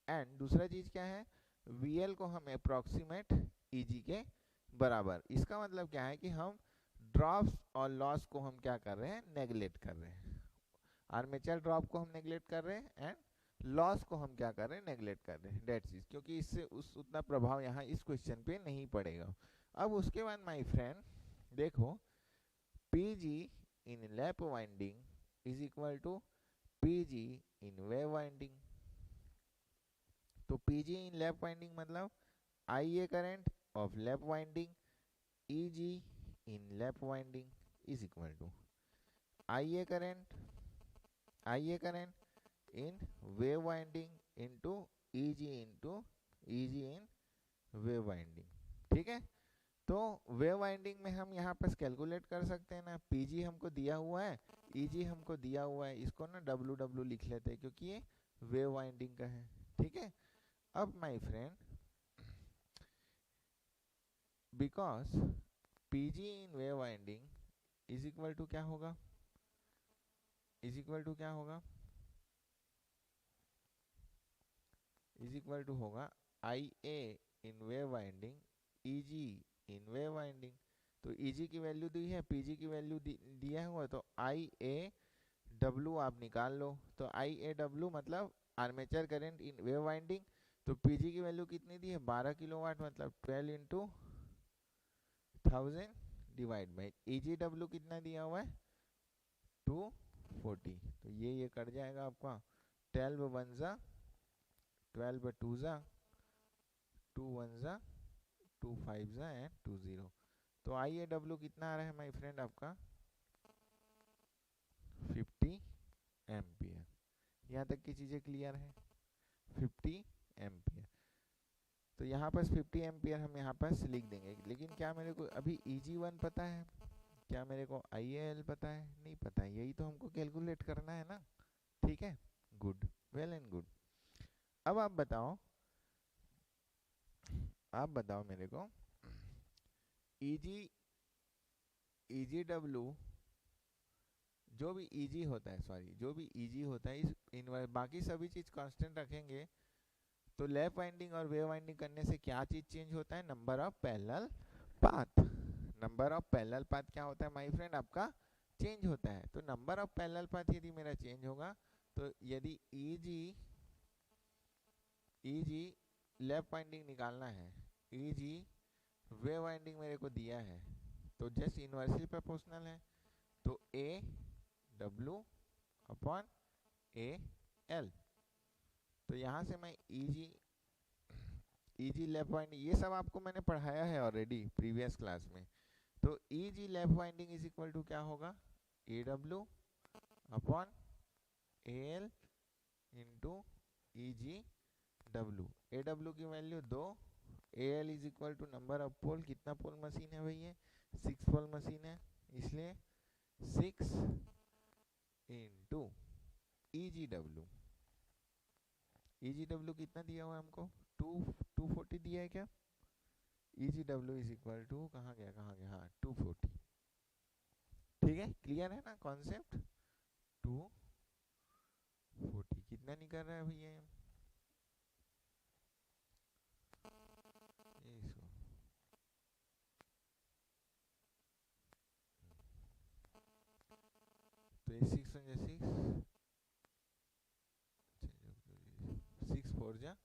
एंड दूसरा चीज क्या है, वीएल को हम अप्रोक्सीमेट ईजी के बराबर। इसका मतलब क्या है कि हम ड्रॉप्स और लॉस को हम क्या कर रहे हैं, नेगलेक्ट कर रहे हैं। आर्मेचर ड्रॉप को हम नेगलेक्ट कर रहे हैं एंड लॉस को हम क्या कर रहे हैं, नेगलेक्ट कर रहे हैं, डेट्स इज, क्योंकि इससे उस उतना प्रभाव यहाँ इस क्वेश्चन पे नहीं पड़ेगा। अब उसके बाद माय फ्रेंड देखो, Pg in lap winding is equal to Pg in wave winding। तो Pg in lap winding मतलब IA current of lap winding Eg in lap winding is equal to IA current in wave winding into Eg in wave winding। ठीक है, तो वेव वाइंडिंग में हम यहाँ पर कैलकुलेट कर सकते हैं ना, पीजी हमको दिया हुआ है, ईजी हमको दिया हुआ है, इसको ना डब्ल्यू डब्ल्यू लिख लेते हैं क्योंकि ये वेव वाइंडिंग का है। ठीक है, अब my friend because P g in wave winding is equal to क्या होगा, इज इक्वल टू क्या होगा, इज इक्वल टू होगा I A in wave winding E G in wave winding. तो Eg की वैल्यू दी है, Pg की वैल्यू दिया हुआ, तो आई ए डब्ल्यू आप निकाल लो। तो आई ए डब्ल्यू मतलब armature current in wave winding. तो Pg की वैल्यू कितनी दी है, 12 किलोवाट, मतलब 12 into 1000 divide by Eg W कितना दिया हुआ है, 240। तो ये कट जाएगा आपका, 12 वन जा 12 टू जा 2 वन जा 2 5 जा एंड 2 0। तो आई ए डब्ल्यू कितना आ रहा है माय फ्रेंड आपका, 50 एम्पियर। यहाँ तक की चीजें क्लियर है, 50 एम्पियर। तो यहाँ पर 50 एम्पियर हम यहाँ पर लिख देंगे। लेकिन क्या मेरे को अभी Eg1 पता है, क्या मेरे को IAL पता है, नहीं पता है, यही तो हमको कैलकुलेट करना है ना। ठीक है, गुड, वेल एंड गुड। अब आप बताओ मेरे को, EGW जो भी Eg होता है, सॉरी जो भी Eg होता है, इस बाकी सभी चीज कांस्टेंट रखेंगे तो लैप वाइंडिंग और वेव वाइंडिंग करने से क्या चीज चेंज होता है, number of parallel path. Number of parallel path क्या होता है माय फ्रेंड, आपका चेंज होता है। तो नंबर ऑफ पैरेलल पाथ यदि मेरा चेंज होगा, तो यदि Eg लैप वाइंडिंग निकालना है, Eg वेव वाइंडिंग मेरे को दिया है, तो जस्ट इनवर्सली प्रोपोर्शनल है। तो ए डब्ल्यू अपॉन ए एल। तो यहाँ से मैं ईजी लैप वाइंडिंग, ये सब आपको मैंने पढ़ाया है ऑलरेडी प्रीवियस क्लास में। तो E G lap winding is equal to क्या होगा, A W upon A L into E G W. A W की value 2, A L is equal to number of pole, कितना पोल मशीन है भैया, 6 पोल मशीन है, इसलिए 6 इंटू ईजी डब्ल्यू कितना दिया हुआ है हमको, 240 दिया है क्या, E g W is equal to कहाँ गया, हाँ 240। ठीक है, क्लियर है ना कॉन्सेप्ट, 240 कितना निकल रहा है भैया, इसको तो ये 6 on 6 4 जा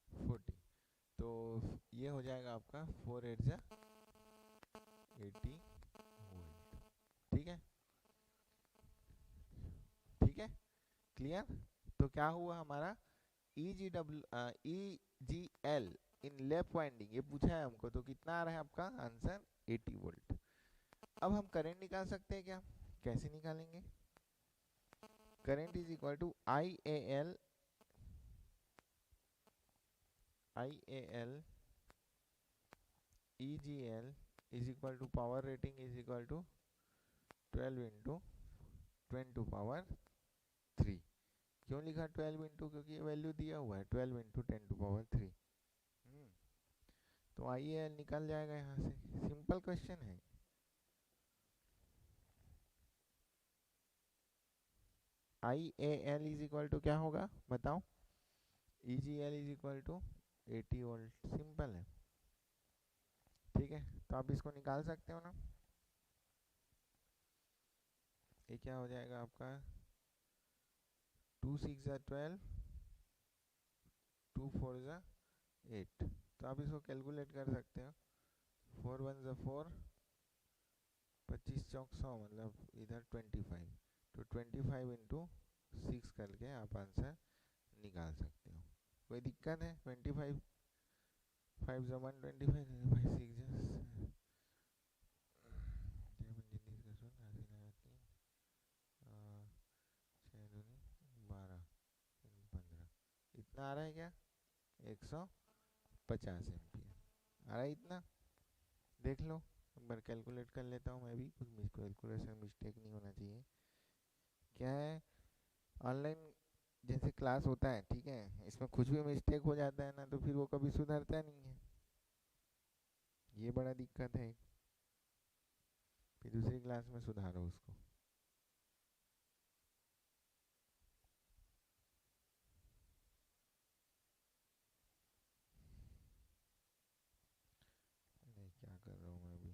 40, तो ये हो जाएगा आपका 4 8 जा 80 वोल्ट। ठीक है, ठीक है, क्लियर। तो क्या हुआ हमारा, EGL इन लैप वाइंडिंग, ये पूछा है हमको, तो कितना आ रहा है आपका आंसर 80 वोल्ट। अब हम करंट निकाल सकते हैं क्या? कैसे निकालेंगे? Current is equal to I A L EGL is equal to power rating is equal to 12 into 10 to power 3। क्यों लिखा 12 इंटू? क्योंकि ये वैल्यू दिया हुआ है 12 इंटू 10 टू पावर 3। तो IAL निकल जाएगा यहाँ से, सिंपल क्वेश्चन है। IAL इज इक्वल टू क्या होगा बताओ? EGL is equal to 80 volt, simple है। ठीक है, तो आप इसको निकाल सकते हो ना। ये क्या हो जाएगा आपका 2 6 जा 12, 2 4 जा 8। तो आप इसको कैलकुलेट कर सकते हो। 4 1 जा 4, 25 चौक 100, मतलब इधर 25। तो 25 इंटू 6 करके आप आंसर निकाल सकते हो। कोई दिक्कत है? 25 5 जा 125, 5 6 जा 12, इतना आ रहा है क्या? 150 एम्पियर आ रहा है इतना। देख लो, एक बार कैलकुलेट कर लेता हूँ मैं भी, कुछ कैलकुलेशन मिस्टेक नहीं होना चाहिए। क्या है, ऑनलाइन जैसे क्लास होता है, ठीक है, इसमें कुछ भी मिस्टेक हो जाता है ना, तो फिर वो कभी सुधरता नहीं है। ये बड़ा दिक्कत है। फिर दूसरी क्लास में सुधारो उसको। नहीं, क्या कर रहा हूँ मैं अभी?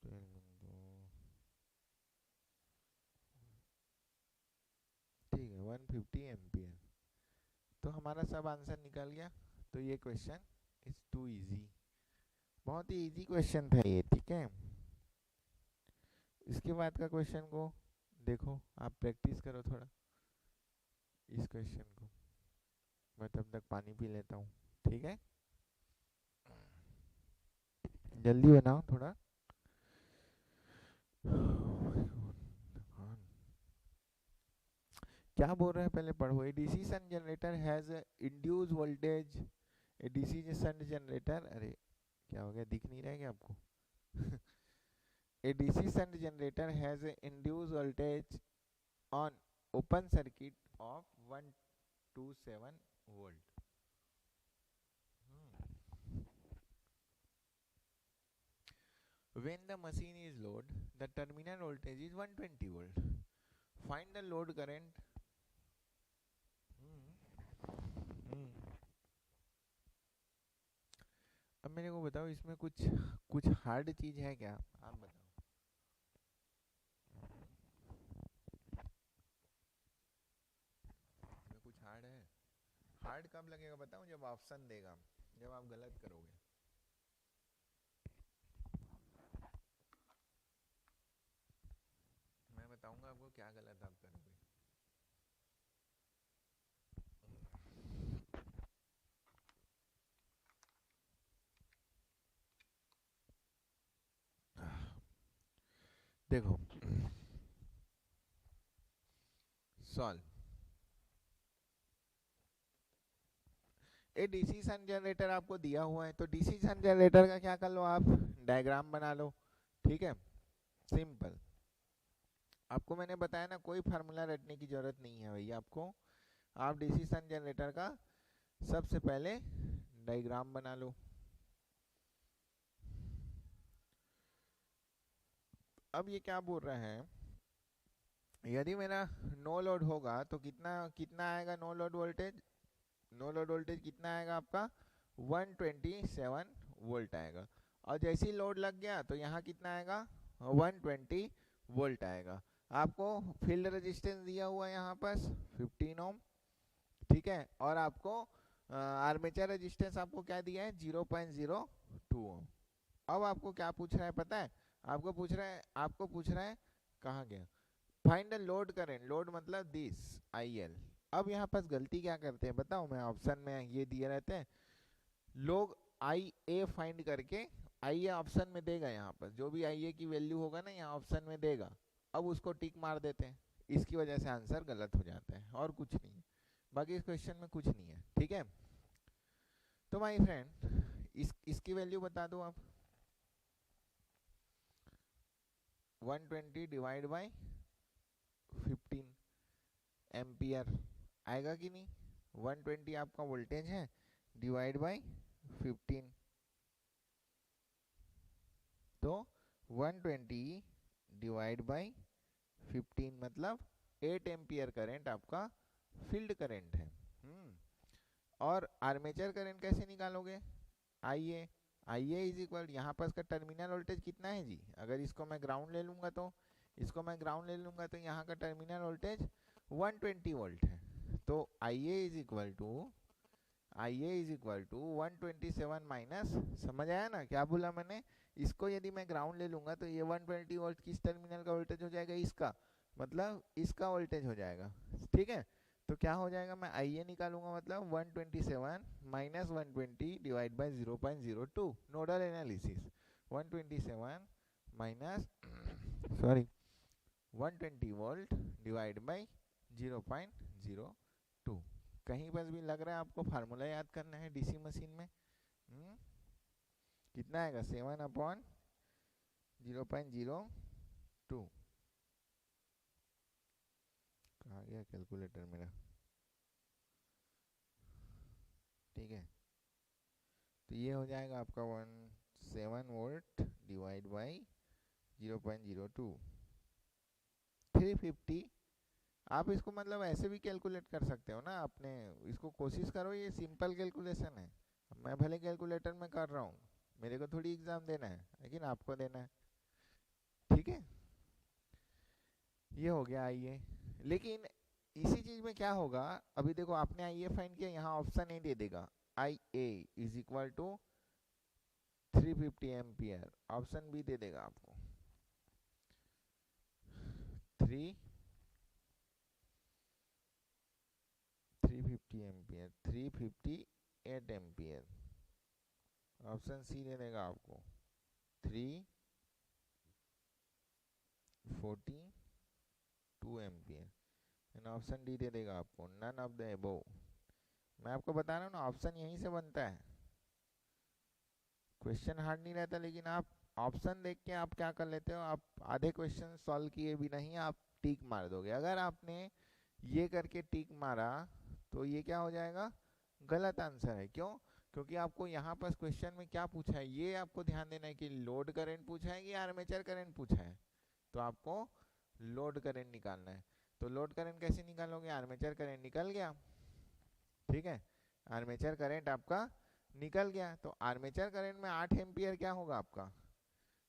12 बिंदु, ठीक है, 150 एम्पियर। तो हमारा सब आंसर निकल गया। तो ये क्वेश्चन इज टू इजी, बहुत ही इजी क्वेश्चन था ये, ठीक है। इसके बाद का क्वेश्चन को देखो, आप प्रैक्टिस करो थोड़ा इस क्वेश्चन को। मैं तब तक पानी पी लेता हूँ, ठीक है। जल्दी बनाओ थोड़ा। क्या बोल रहे हैं पहले पढ़ो। ए डीसी शन generator has induce voltage, A DC शन जनरेटर, अरे क्या हो गया, दिख नहीं रहा है क्या आपको? ए डीसी शन generator has induce voltage on open circuit of 127 volt. When the machine is load, the terminal voltage is 120 volt. Find the load current. अब मेरे को बताओ, इसमें कुछ कुछ हार्ड चीज है क्या? आप बताओ। इसमें कुछ हार्ड है? हार्ड कब लगेगा बताओ? जब ऑप्शन देगा, जब आप गलत करोगे। मैं बताऊंगा आपको क्या गलत आप करोगे। देखो, सॉल्व। ये डीसी शन जनरेटर आपको दिया हुआ है, तो डीसी शन जनरेटर का क्या कर लो आप, डायग्राम बना लो, ठीक है, सिंपल। आपको मैंने बताया ना, कोई फार्मूला रटने की जरूरत नहीं है भैया आपको। आप डीसी शन जनरेटर का सबसे पहले डायग्राम बना लो। अब ये क्या बोल रहे हैं, यदि मेरा नो लोड होगा तो कितना कितना आएगा no load voltage? No load voltage कितना आएगा आपका? 127 वोल्ट आएगा। और जैसे ही लोड लग गया तो यहाँ कितना आएगा? 120 वोल्ट आएगा। आपको फील्ड रेजिस्टेंस दिया हुआ है यहाँ पर 15 ओम, ठीक है, और आपको आर्मेचर रेजिस्टेंस आपको क्या दिया है? 0.02 ओम। अब आपको क्या पूछ रहा है पता है? आपको पूछ रहा है कहाँ गया, find the load current. Load मतलब दिस IL। अब यहाँ पास गलती क्या करते हैं बताओ, मैं ऑप्शन में ये दिए रहते हैं, लोग आई ए फाइंड करके आई ए ऑप्शन में देगा, यहाँ पर जो भी आई ए की वैल्यू होगा ना यहाँ ऑप्शन में देगा, अब उसको टिक मार देते हैं, इसकी वजह से आंसर गलत हो जाता है और कुछ नहीं है। बाकी इस क्वेश्चन में कुछ नहीं है, ठीक है। तो माय फ्रेंड इसकी वैल्यू बता दो आप। 120 डिवाइड बाय 15 एम्पियर आएगा कि नहीं। 120 आपका वोल्टेज है, डिवाइड बाय 15, तो 120 डिवाइड बाय 15 मतलब 8 एम्पियर करंट आपका फील्ड करंट है। और आर्मेचर करंट कैसे निकालोगे, आइए आइए इज इक्वल, यहाँ पर इसका टर्मिनल वोल्टेज कितना है जी, अगर इसको मैं ग्राउंड ले लूँगा तो यहाँ का टर्मिनल वोल्टेज 120 वोल्ट है, तो आइए इज इक्वल टू 127 माइनस, समझ आया ना क्या बोला मैंने। इसको यदि मैं ग्राउंड ले लूँगा तो ये 120 वोल्ट किस टर्मिनल का वोल्टेज हो जाएगा, इसका, मतलब इसका वोल्टेज हो जाएगा, ठीक है। तो क्या हो जाएगा, मैं आई ए निकालूंगा, मतलब 127 minus 120 divide by 0.02, nodal analysis. 127 minus 120 volt divide by 0.02। कहीं पर भी लग रहा है आपको फार्मूला याद करना है डीसी मशीन में। कितना आएगा, 7/0.02। कहाँ गया कैलकुलेटर मेरा, ठीक है। तो ये हो जाएगा आपका 17 वोल्ट डिवाइड बाई 0.02, 350। आप इसको मतलब ऐसे भी कैलकुलेट कर सकते हो ना, आपने इसको कोशिश करो, ये सिंपल कैलकुलेशन है। मैं भले कैलकुलेटर में कर रहा हूँ, मेरे को थोड़ी एग्जाम देना है, लेकिन आपको देना है, ठीक है। ये हो गया आइए, लेकिन इसी चीज में क्या होगा, अभी देखो आपने आई ए फाइंड किया, यहाँ ऑप्शन ए दे देगा, I A is equal to 350 ampere, option B दे देगा आपको 350 एम्पियर, 358 एम्पियर, ऑप्शन सी दे देगा आपको 342 एम्पियर, एंड ऑप्शन डी दे देगा आपको नन ऑफ द अबव। मैं आपको बता रहा हूँ ना, ऑप्शन यहीं से बनता है, क्वेश्चन हार्ड नहीं रहता, लेकिन आप ऑप्शन देख के आप क्या कर लेते हो, आप आधे क्वेश्चन सॉल्व किए भी नहीं आप टिक मार दोगे। अगर आपने ये करके टिक मारा तो ये क्या हो जाएगा, गलत आंसर है। क्यों, क्योंकि आपको यहाँ पर क्वेश्चन में क्या पूछा है, ये आपको ध्यान देना है कि लोड करंट पूछा है कि आर्मेचर करंट पूछा है, तो आपको लोड करंट निकालना है। तो लोड करंट कैसे निकालोगे, आर्मेचर करंट निकल गया, ठीक है, आर्मेचर करंट आपका निकल गया, तो आर्मेचर करंट में 8 एम्पियर क्या होगा आपका,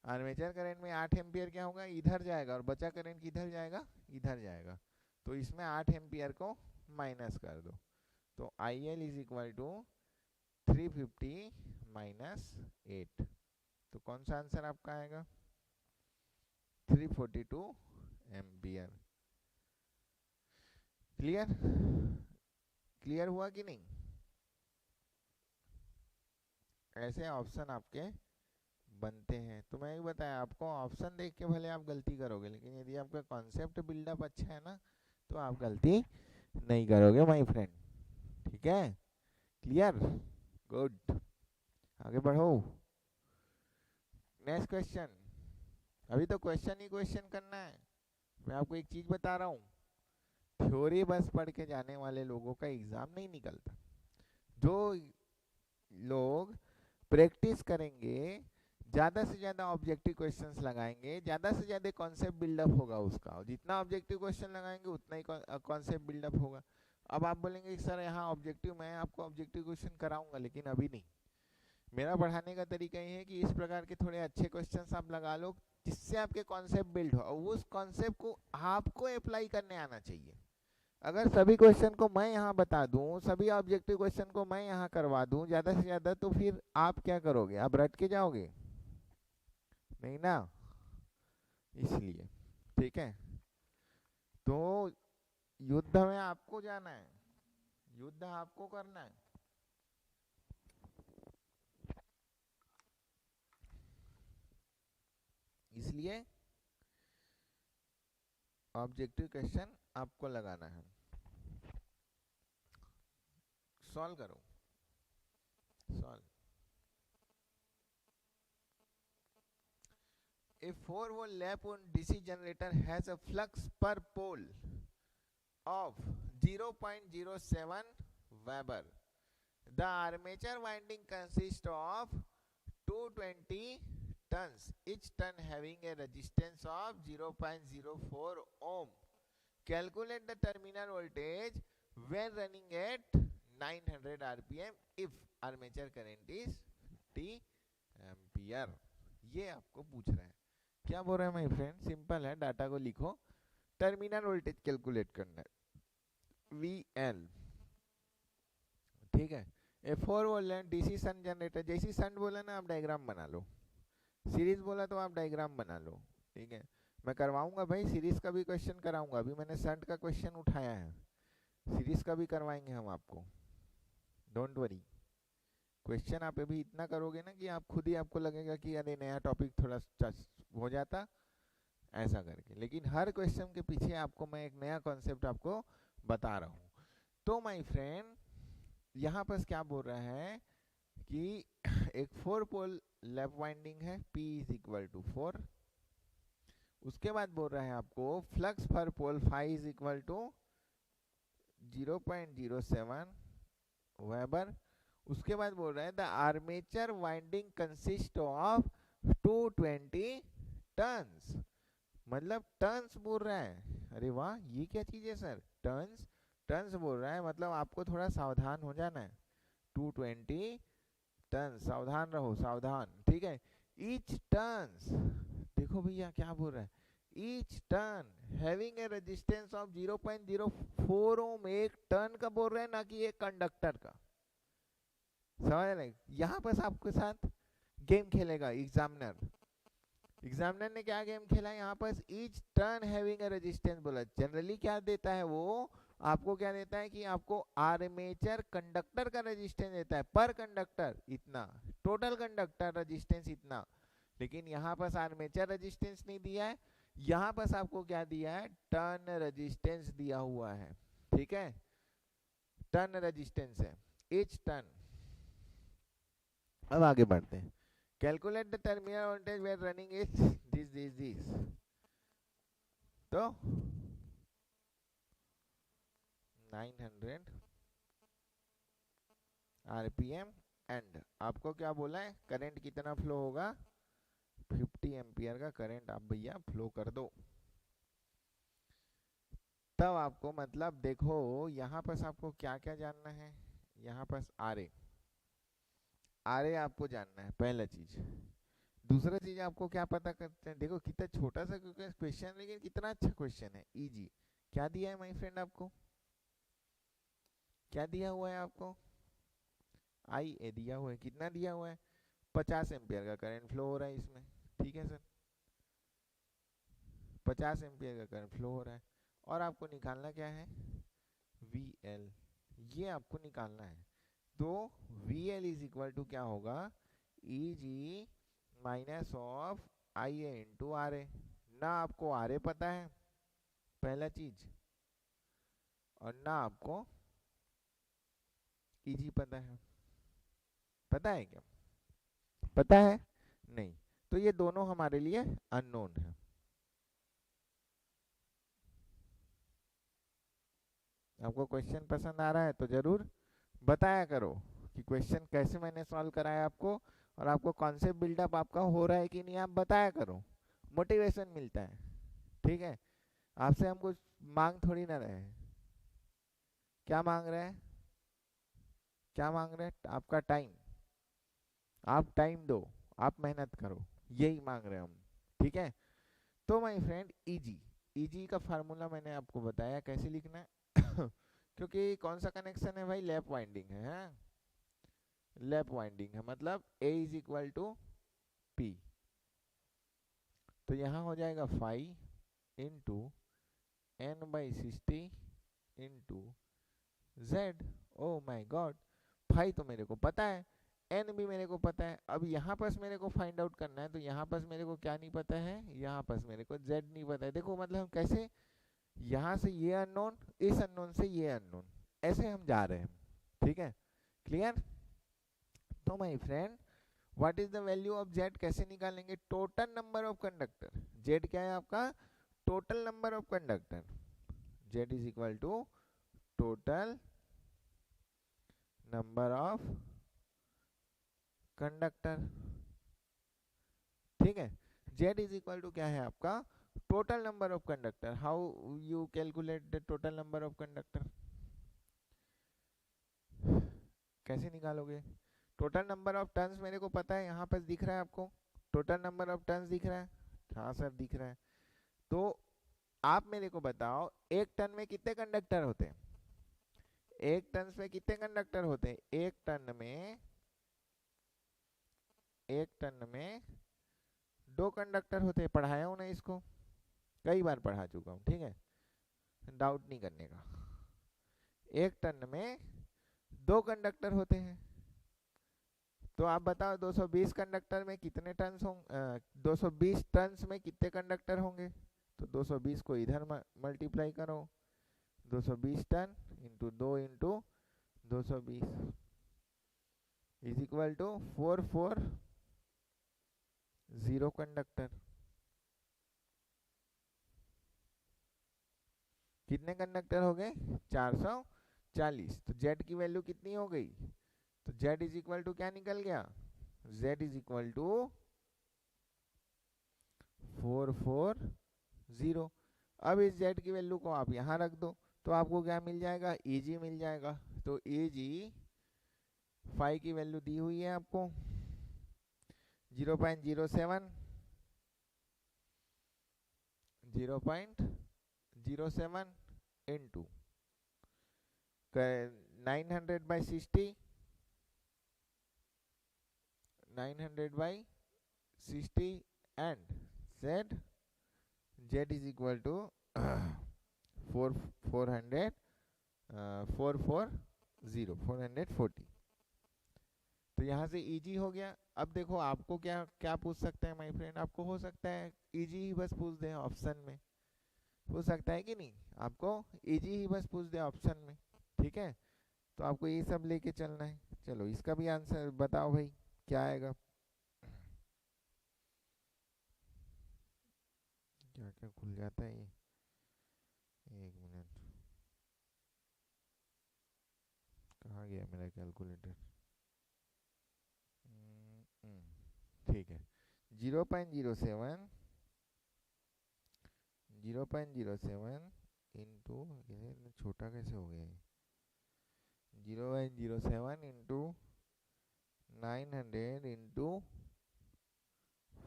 आर्मेचर करंट में 8 एम्पियर क्या होगा, इधर जाएगा, और बचा करंट किधर जाएगा, इधर जाएगा, तो इसमें 8 एम्पियर को माइनस कर दो, तो I L is equal to 350 minus 8, तो कौन सा आंसर आपका आएगा, 342 एम्पियर। क्लियर, क्लियर हुआ कि नहीं। ऐसे ऑप्शन आपके बनते हैं, तो मैं ही बताया आपको, ऑप्शन देख के भले आप गलती करोगे, लेकिन यदि आपका कॉन्सेप्ट बिल्डअप अच्छा है ना, तो आप गलती नहीं करोगे माय फ्रेंड, ठीक है। क्लियर, गुड, आगे बढ़ो। नेक्स्ट क्वेश्चन, अभी तो क्वेश्चन ही क्वेश्चन करना है। मैं आपको एक चीज बता रहा हूँ, थ्योरी बस पढ़ के जाने वाले लोगों का एग्जाम नहीं निकलता। जो लोग प्रैक्टिस करेंगे, ज़्यादा से ज़्यादा ऑब्जेक्टिव क्वेश्चंस लगाएंगे, ज़्यादा से ज़्यादा कॉन्सेप्ट बिल्डअप होगा उसका, और जितना ऑब्जेक्टिव क्वेश्चन लगाएंगे उतना ही कॉन्सेप्ट बिल्डअप होगा। अब आप बोलेंगे सर यहाँ ऑब्जेक्टिव, मैं आपको ऑब्जेक्टिव क्वेश्चन कराऊंगा, लेकिन अभी नहीं। मेरा पढ़ाने का तरीका ये है कि इस प्रकार के थोड़े अच्छे क्वेश्चंस आप लगा लो, जिससे आपके कॉन्सेप्ट बिल्ड हो, और उस कॉन्सेप्ट को आपको अप्लाई करने आना चाहिए। अगर सभी क्वेश्चन को मैं यहाँ बता दूं, सभी ऑब्जेक्टिव क्वेश्चन को मैं यहाँ करवा दूं ज़्यादा से ज़्यादा, तो फिर आप क्या करोगे, आप रट के जाओगे नहीं ना, इसलिए, ठीक है। तो युद्ध में आपको जाना है, युद्ध आपको करना है, इसलिए ऑब्जेक्टिव क्वेश्चन आपको लगाना है। सॉल्व करो, solve. A 4-volt lap on DC generator has a flux per pole of 0.07 Weber. The armature winding consists of 220 turns, each turn having a resistance of 0.04 ohm. Calculate the terminal voltage when running at 900 rpm if armature current is 50 ampere. ये आपको पूछ रहा है, क्या बोल रहा है माय फ्रेंड? सिंपल है, डाटा को लिखो, टर्मिनल वोल्टेज कैलकुलेट करना है, VL, ठीक है। ए 4 वोल्ट डीसी सन जनरेटर, जैसी सन बोला ना आप डायग्राम बना लो, सीरीज बोला तो आप डायग्राम बना लो, ठीक है। मैं करवाऊंगा भाई, सीरीज का भी क्वेश्चन कराऊंगा, अभी मैंने शंट का क्वेश्चन उठाया है, सीरीज का भी करवाएंगे हम आपको, डोंट वरी। क्वेश्चन आप अभी इतना करोगे ना कि आप खुद ही आपको लगेगा कि अरे नया टॉपिक थोड़ा हो जाता ऐसा करके, लेकिन हर क्वेश्चन के पीछे आपको मैं एक नया कॉन्सेप्ट आपको बता रहा हूँ। तो माय फ्रेंड यहाँ पर क्या बोल रहा है कि एक 4 पोल लैप वाइंडिंग है, P इज इक्वल टू 4। उसके बाद बोल रहा है आपको flux per pole phi is equal to 0.07 weber. उसके बाद बोल रहा है the armature winding consist of 220 turns, मतलब टर्न्स बोल रहा है। अरे वाह, ये क्या चीज है सर? टर्न्स, टर्न्स बोल रहा है, मतलब आपको थोड़ा सावधान हो जाना है। 220 टर्न्स, सावधान रहो, सावधान, ठीक है। ईच टर्न्स, देखो भैया क्या बोल रहा है, each turn having a resistance of 0.04 ओम, एक टर्न का बोल रहे हैं, ना कि एक कंडक्टर का, समझ रहे? यहाँ पर आपके साथ गेम खेलेगा एग्जामिनर। एग्जामिनर ने क्या गेम खेला यहाँ पर? Each turn having a resistance बोला। जनरली क्या देता है वो आपको, क्या देता है कि आपको आर्मेचर कंडक्टर का रेजिस्टेंस देता है, पर कंडक्टर इतना, टोटल कंडक्टर रेजिस्टेंस इतना। लेकिन यहाँ पर आर्मेचर रेजिस्टेंस नहीं दिया है, यहाँ पर आपको क्या दिया है? टर्न रेजिस्टेंस दिया हुआ है, ठीक है, टर्न रेजिस्टेंस है, ईच टर्न। अब आगे बढ़ते हैं। Calculate the terminal voltage where running is this. तो 900 आरपीएम एंड आपको क्या बोला है? करंट कितना फ्लो होगा? 50 एम्पियर का करंट आप भैया फ्लो कर दो। तब आपको मतलब देखो यहाँ पर आपको क्या क्या जानना है, यहाँ पर आर ए आपको जानना है, पहला चीज। दूसरा चीज आपको क्या पता करते हैं, देखो कितना छोटा सा क्वेश्चन, लेकिन कितना अच्छा क्वेश्चन है, इजी। क्या दिया है माय फ्रेंड आपको? क्या दिया हुआ है आपको? आई ए दिया हुआ है। कितना दिया हुआ है? 50 एम्पियर का करंट फ्लो हो रहा है इसमें, ठीक है सर, 50 एम्पियर का करंट फ्लो हो रहा है। और आपको निकालना क्या है? वी एल, ये आपको निकालना है। तो V L is equal to क्या होगा? E G minus of I A into R A. ना आपको आर ए पता है पहला चीज, और ना आपको ई जी पता है। पता है क्या? पता है नहीं, तो ये दोनों हमारे लिए अननोन है। आपको क्वेश्चन पसंद आ रहा है तो जरूर बताया करो कि क्वेश्चन कैसे मैंने सॉल्व कराया आपको, और आपको कॉन्सेप्ट बिल्डअप आपका हो रहा है कि नहीं, आप बताया करो, मोटिवेशन मिलता है, ठीक है। आपसे हम कुछ मांग थोड़ी ना रहे हैं। क्या मांग रहे हैं? क्या मांग रहे हैं? आपका टाइम, आप टाइम दो, आप मेहनत करो, यही मांग रहे हैं हम, ठीक है। तो माय फ्रेंड इजी, इजी का फार्मूला मैंने आपको बताया कैसे लिखना है क्योंकि कौन सा कनेक्शन है भाई? लैप वाइंडिंग है, हाँ? लैप वाइंडिंग है, मतलब ए इज इक्वल टू पी। तो यहाँ हो जाएगा 5 इंटू n/60 इंटू जेड। ओ माई गॉड, 5 तो मेरे को पता है, एन भी मेरे को पता है। अब यहाँ पास मेरे को फाइंड आउट करना है, तो यहाँ पास मेरे को क्या नहीं पता है, यहाँ पास मेरे को जेड नहीं पता है। देखो मतलब हम कैसे, यहाँ से ये अननोन, इस अननोन से ये अननोन, ऐसे हम जा रहे हैं। ठीक है, क्लियर। तो my friend, what is the value of Z कैसे निकालेंगे, total number of conductor. Z क्या है आपका, total number of conductor. Z is equal to total number of conductor. ठीक है, जेड इज इक्वल टू क्या है आपका, total number of conductor. How you calculate the total number of conductor, कैसे निकालोगे। टोटल नंबर ऑफ टर्न्स मेरे को पता है, यहाँ पर दिख रहा है आपको, टोटल नंबर ऑफ टर्न्स दिख रहा है, हाँ सर दिख रहा है। तो आप मेरे को बताओ, एक टन में कितने कंडक्टर होते हैं, एक टन में कितने कंडक्टर होते हैं, एक टन में 2 कंडक्टर होते हैं। पढ़ाया हूं ना इसको, कई बार पढ़ा चुका हूँ, ठीक है, डाउट नहीं करने का। एक टन में 2 कंडक्टर होते हैं। तो आप बताओ 220 कंडक्टर में कितने टन होंगे, 220 टन में कितने कंडक्टर होंगे। तो 220 को इधर मल्टीप्लाई करो, 220 turn into 2 into 220 is equal to 440 conductor. कितने कंडक्टर हो गए, 440। तो जेड की वैल्यू कितनी हो गई, तो जेड इज इक्वल टू क्या निकल गया, जेड इज इक्वल टू 440। अब इस जेड की वैल्यू को आप यहाँ रख दो, तो आपको क्या मिल जाएगा, Eg मिल जाएगा। तो Eg फाई की वैल्यू दी हुई है आपको 0.07, 0.07 into 900/60, 900/60 and z is equal to 440। तो यहाँ से Eg हो गया। अब देखो आपको क्या क्या पूछ सकते हैं माय फ्रेंड, आपको हो सकता है Eg ही बस पूछ दे ऑप्शन में, हो सकता है कि नहीं, आपको Eg ही बस पूछ दे ऑप्शन में। ठीक है, तो आपको ये सब लेके चलना है। चलो इसका भी आंसर बताओ भाई, क्या आएगा, क्या क्या खुल जाता है ये, एक मिनट, कहाँ गया मेरा कैलकुलेटर। ठीक है, 0.07 इंटू, छोटा कैसे हो गया, 0.07 इंटू 900 इंटू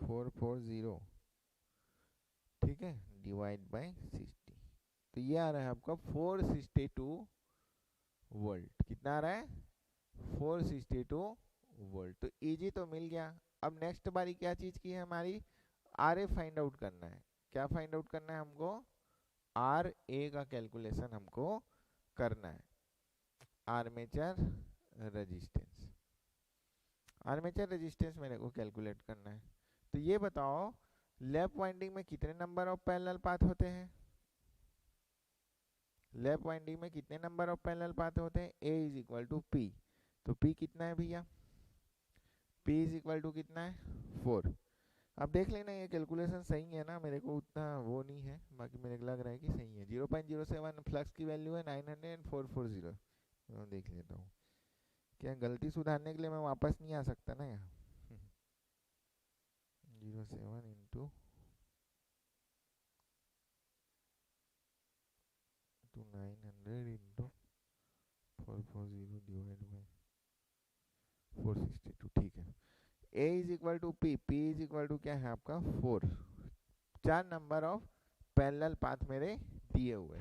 440, ठीक है, डिवाइड बाय 60। तो ये आ रहा है आपका 462 वोल्ट। कितना आ रहा है, 462 वोल्ट। तो Eg तो मिल गया। अब नेक्स्ट बारी क्या चीज की है हमारी, Ra फाइंड आउट करना है। क्या फाइंड आउट करना है हमको, Ra का कैलकुलेशन हमको करना है, आर्मेचर रेजिस्टेंस। आर्मेचर रेजिस्टेंस मेरे को कैलकुलेट करना है। तो ये बताओ, लैप वाइंडिंग में कितने नंबर ऑफ पैरेलल पाथ होते हैं, लैप वाइंडिंग में कितने नंबर ऑफ पैरेलल पाथ होते हैं, A is equal to P। तो P कितना है भैया, P इज इक्वल टू कितना है, 4। अब देख लेना ये कैलकुलेशन सही है ना, मेरे को उतना वो नहीं है, बाकी मेरे को लग रहा है कि सही है। 0.07 फ्लक्स की वैल्यू है 900 and 440। देख लेता हूँ, क्या गलती सुधारने के लिए मैं वापस नहीं आ सकता ना यहाँ। 07 इंटू 900 इंटू 440 डिवाइड बाई 462, ठीक है। A is equal to P, P is equal to क्या है आपका 4। 4 नंबर ऑफ पैरेलल पाथ मेरे दिए हुए,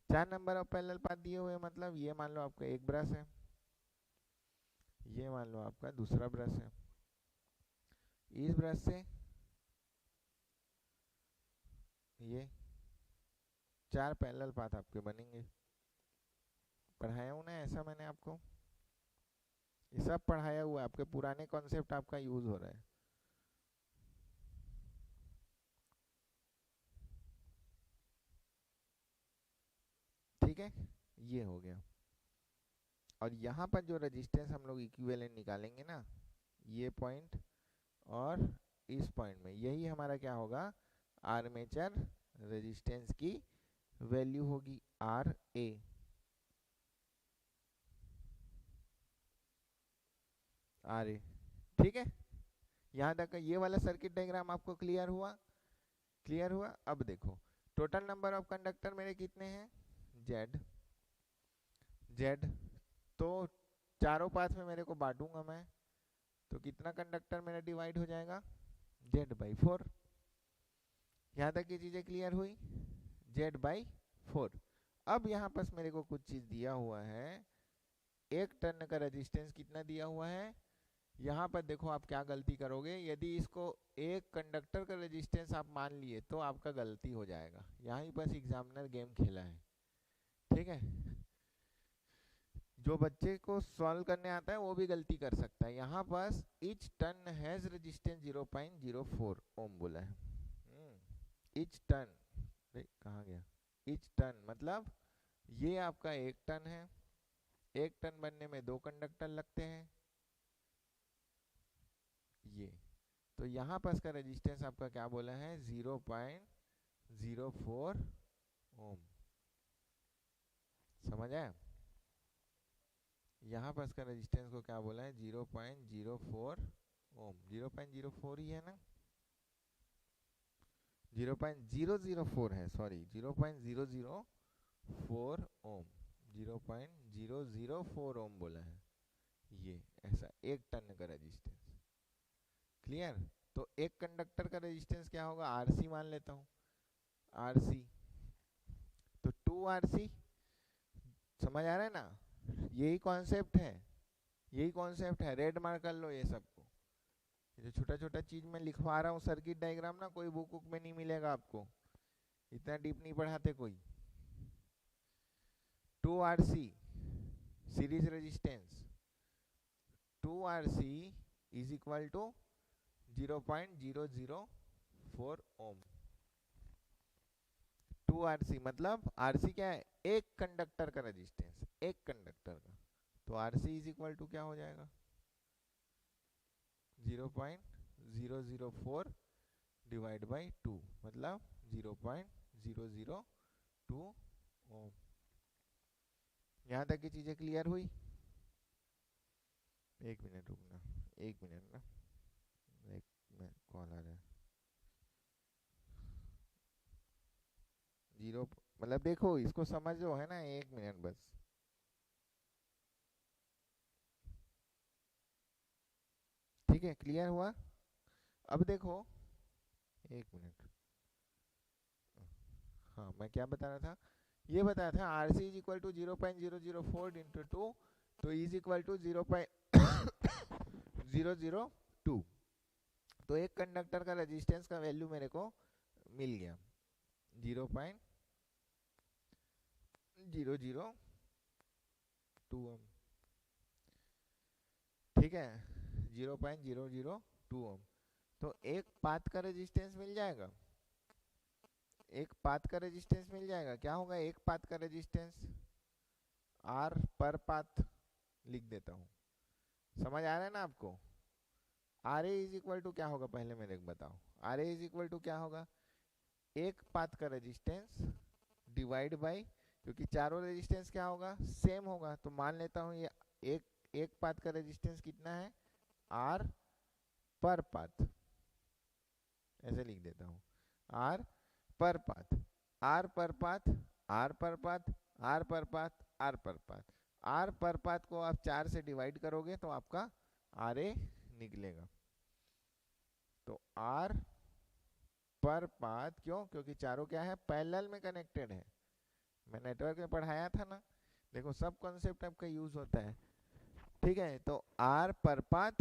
4 नंबर ऑफ पैरेलल पाथ दिए हुए, मतलब ये मान लो आपका एक ब्रश है, ये मान लो आपका दूसरा ब्रश है, इस ब्रश से ये 4 पैरेलल पाथ आपके बनेंगे। पढ़ाया हूं ना ऐसा मैंने आपको, ये सब पढ़ाया हुआ है, आपके पुराने कॉन्सेप्ट आपका यूज हो रहा है। ठीक है, ये हो गया। और यहाँ पर जो रेजिस्टेंस हम लोग इक्विवेलेंट निकालेंगे ना, ये पॉइंट और इस पॉइंट में, यही हमारा क्या होगा, आर्मेचर रेजिस्टेंस की वैल्यू होगी, आर ए। आर ए, ठीक है। यहाँ तक ये वाला सर्किट डायग्राम आपको क्लियर हुआ? क्लियर हुआ। अब देखो टोटल नंबर ऑफ कंडक्टर मेरे कितने हैं, जेड। जेड तो चारों पास में मेरे को बांटूंगा मैं, तो कितना कंडक्टर मेरा डिवाइड हो जाएगा, Z/4। यहाँ तक की चीजें क्लियर हुई, Z/4। अब यहाँ पास मेरे को कुछ चीज दिया हुआ है, एक टन का रेजिस्टेंस कितना दिया हुआ है। यहाँ पर देखो आप क्या गलती करोगे, यदि इसको एक कंडक्टर का रेजिस्टेंस आप मान लिए तो आपका गलती हो जाएगा। यहाँ ही बस एग्जामिनर गेम खेला है, ठीक है। जो बच्चे को सॉल्व करने आता है वो भी गलती कर सकता है। यहाँ पास इच टन हैज रेजिस्टेंस 0.04 ओम बोला है। इच टन, कहाँ गया, इच टन मतलब ये आपका एक टन है, एक टन बनने में दो कंडक्टर लगते हैं, ये। तो यहाँ पास का रेजिस्टेंस आपका क्या बोला है, 0.04 ओम। समझ आया? यहाँ पर इसका रेजिस्टेंस को क्या बोला है, 0.04 ओम। 0.04 ही है ना, 0.004 है, सॉरी 0.004 ओम। 0.004 ओम बोला है, ये ऐसा एक टन का रेजिस्टेंस। क्लियर? तो एक कंडक्टर का रेजिस्टेंस क्या होगा, आरसी मान लेता हूँ, आरसी। तो 2 RC, समझ आ रहा है ना, यही कॉन्सेप्ट है, यही कॉन्सेप्ट है। रेड मार्क कर लो ये सबको, जो छोटा छोटा चीज मैं लिखवा रहा हूँ सर्किट डायग्राम ना, कोई बुक बुक में नहीं मिलेगा आपको, इतना डीप नहीं पढ़ाते कोई। 2 RC series resistance, 2 RC is equal to 0.004 ohm. 2 RC मतलब RC क्या है, एक कंडक्टर का रेजिस्टेंस, एक कंडक्टर का। तो RC इज इक्वल टू क्या हो जाएगा, 0.004 डिवाइड बाई 2 मतलब 0.002 ओम। यहाँ तक की चीजें क्लियर हुई? एक मिनट रुकना, एक मिनट ना, एक में कॉल आ रहा है। जीरो मतलब देखो इसको समझो है ना, एक मिनट बस। ठीक है, क्लियर हुआ? अब देखो, एक मिनट, हाँ मैं क्या बता रहा था, ये बताया था R C is equal to 0.004 into 2, तो इज इक्वल टू 0.002। तो एक कंडक्टर का रेजिस्टेंस का वैल्यू मेरे को मिल गया 0.002 ओम। ठीक है, 0.002 ओम। तो एक पाथ का रेजिस्टेंस मिल जाएगा, एक पाथ का रेजिस्टेंस मिल जाएगा। क्या होगा एक पाथ का रेजिस्टेंस, आर पर पाथ लिख देता हूँ। समझ आ रहा है ना आपको? R A is equal to क्या होगा, पहले मेरे को बताओ। R A is equal to क्या होगा, एक पाथ का रेजिस्टेंस डिवाइड बाई, क्योंकि चारों रेजिस्टेंस क्या होगा, सेम होगा। तो मान लेता हूँ ये एक पाथ का रेजिस्टेंस कितना है, आर पर पाथ, ऐसे लिख देता हूँ, आर पर पाथ, आर पर पाथ, आर पर पाथ, आर पर पाथ, आर पर पाथ। आर पर पाथ को आप 4 से डिवाइड करोगे तो आपका आर ए निकलेगा। तो आर पर पाथ, क्यों, क्योंकि चारों क्या है, पैरेलल में कनेक्टेड है। मैं नेटवर्क में पढ़ाया था ना, देखो सब कॉन्सेप्ट आपका यूज होता है। ठीक है, तो आर पर पाथ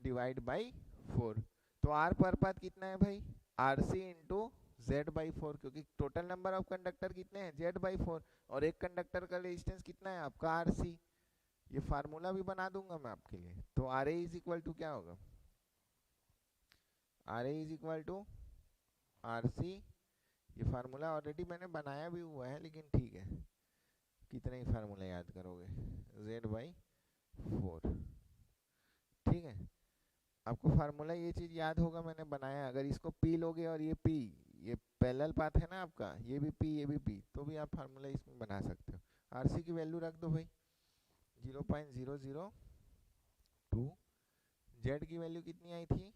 डिवाइड बाई 4। तो आर पर पाथ कितना है भाई, आर सी इंटू Z/4, क्योंकि टोटल नंबर ऑफ कंडक्टर कितने हैं, Z/4, और एक कंडक्टर का रेजिस्टेंस कितना है आपका, आर सी। ये फार्मूला भी बना दूंगा मैं आपके लिए। तो R A is equal to क्या होगा, आर ए इज इक्वल टू आर सी। ये फार्मूला ऑलरेडी मैंने बनाया भी हुआ है, लेकिन ठीक है, कितने ही फार्मूला याद करोगे, जेड बाई 4। ठीक है, आपको फार्मूला ये चीज़ याद होगा, मैंने बनाया। अगर इसको पी लोगे और ये पी, ये पैरेलल पाथ है ना आपका, ये भी पी ये भी पी, तो भी आप फार्मूला इसमें बना सकते हो। आरसी की वैल्यू रख दो भाई 0.002। जेड की वैल्यू कितनी आई थी,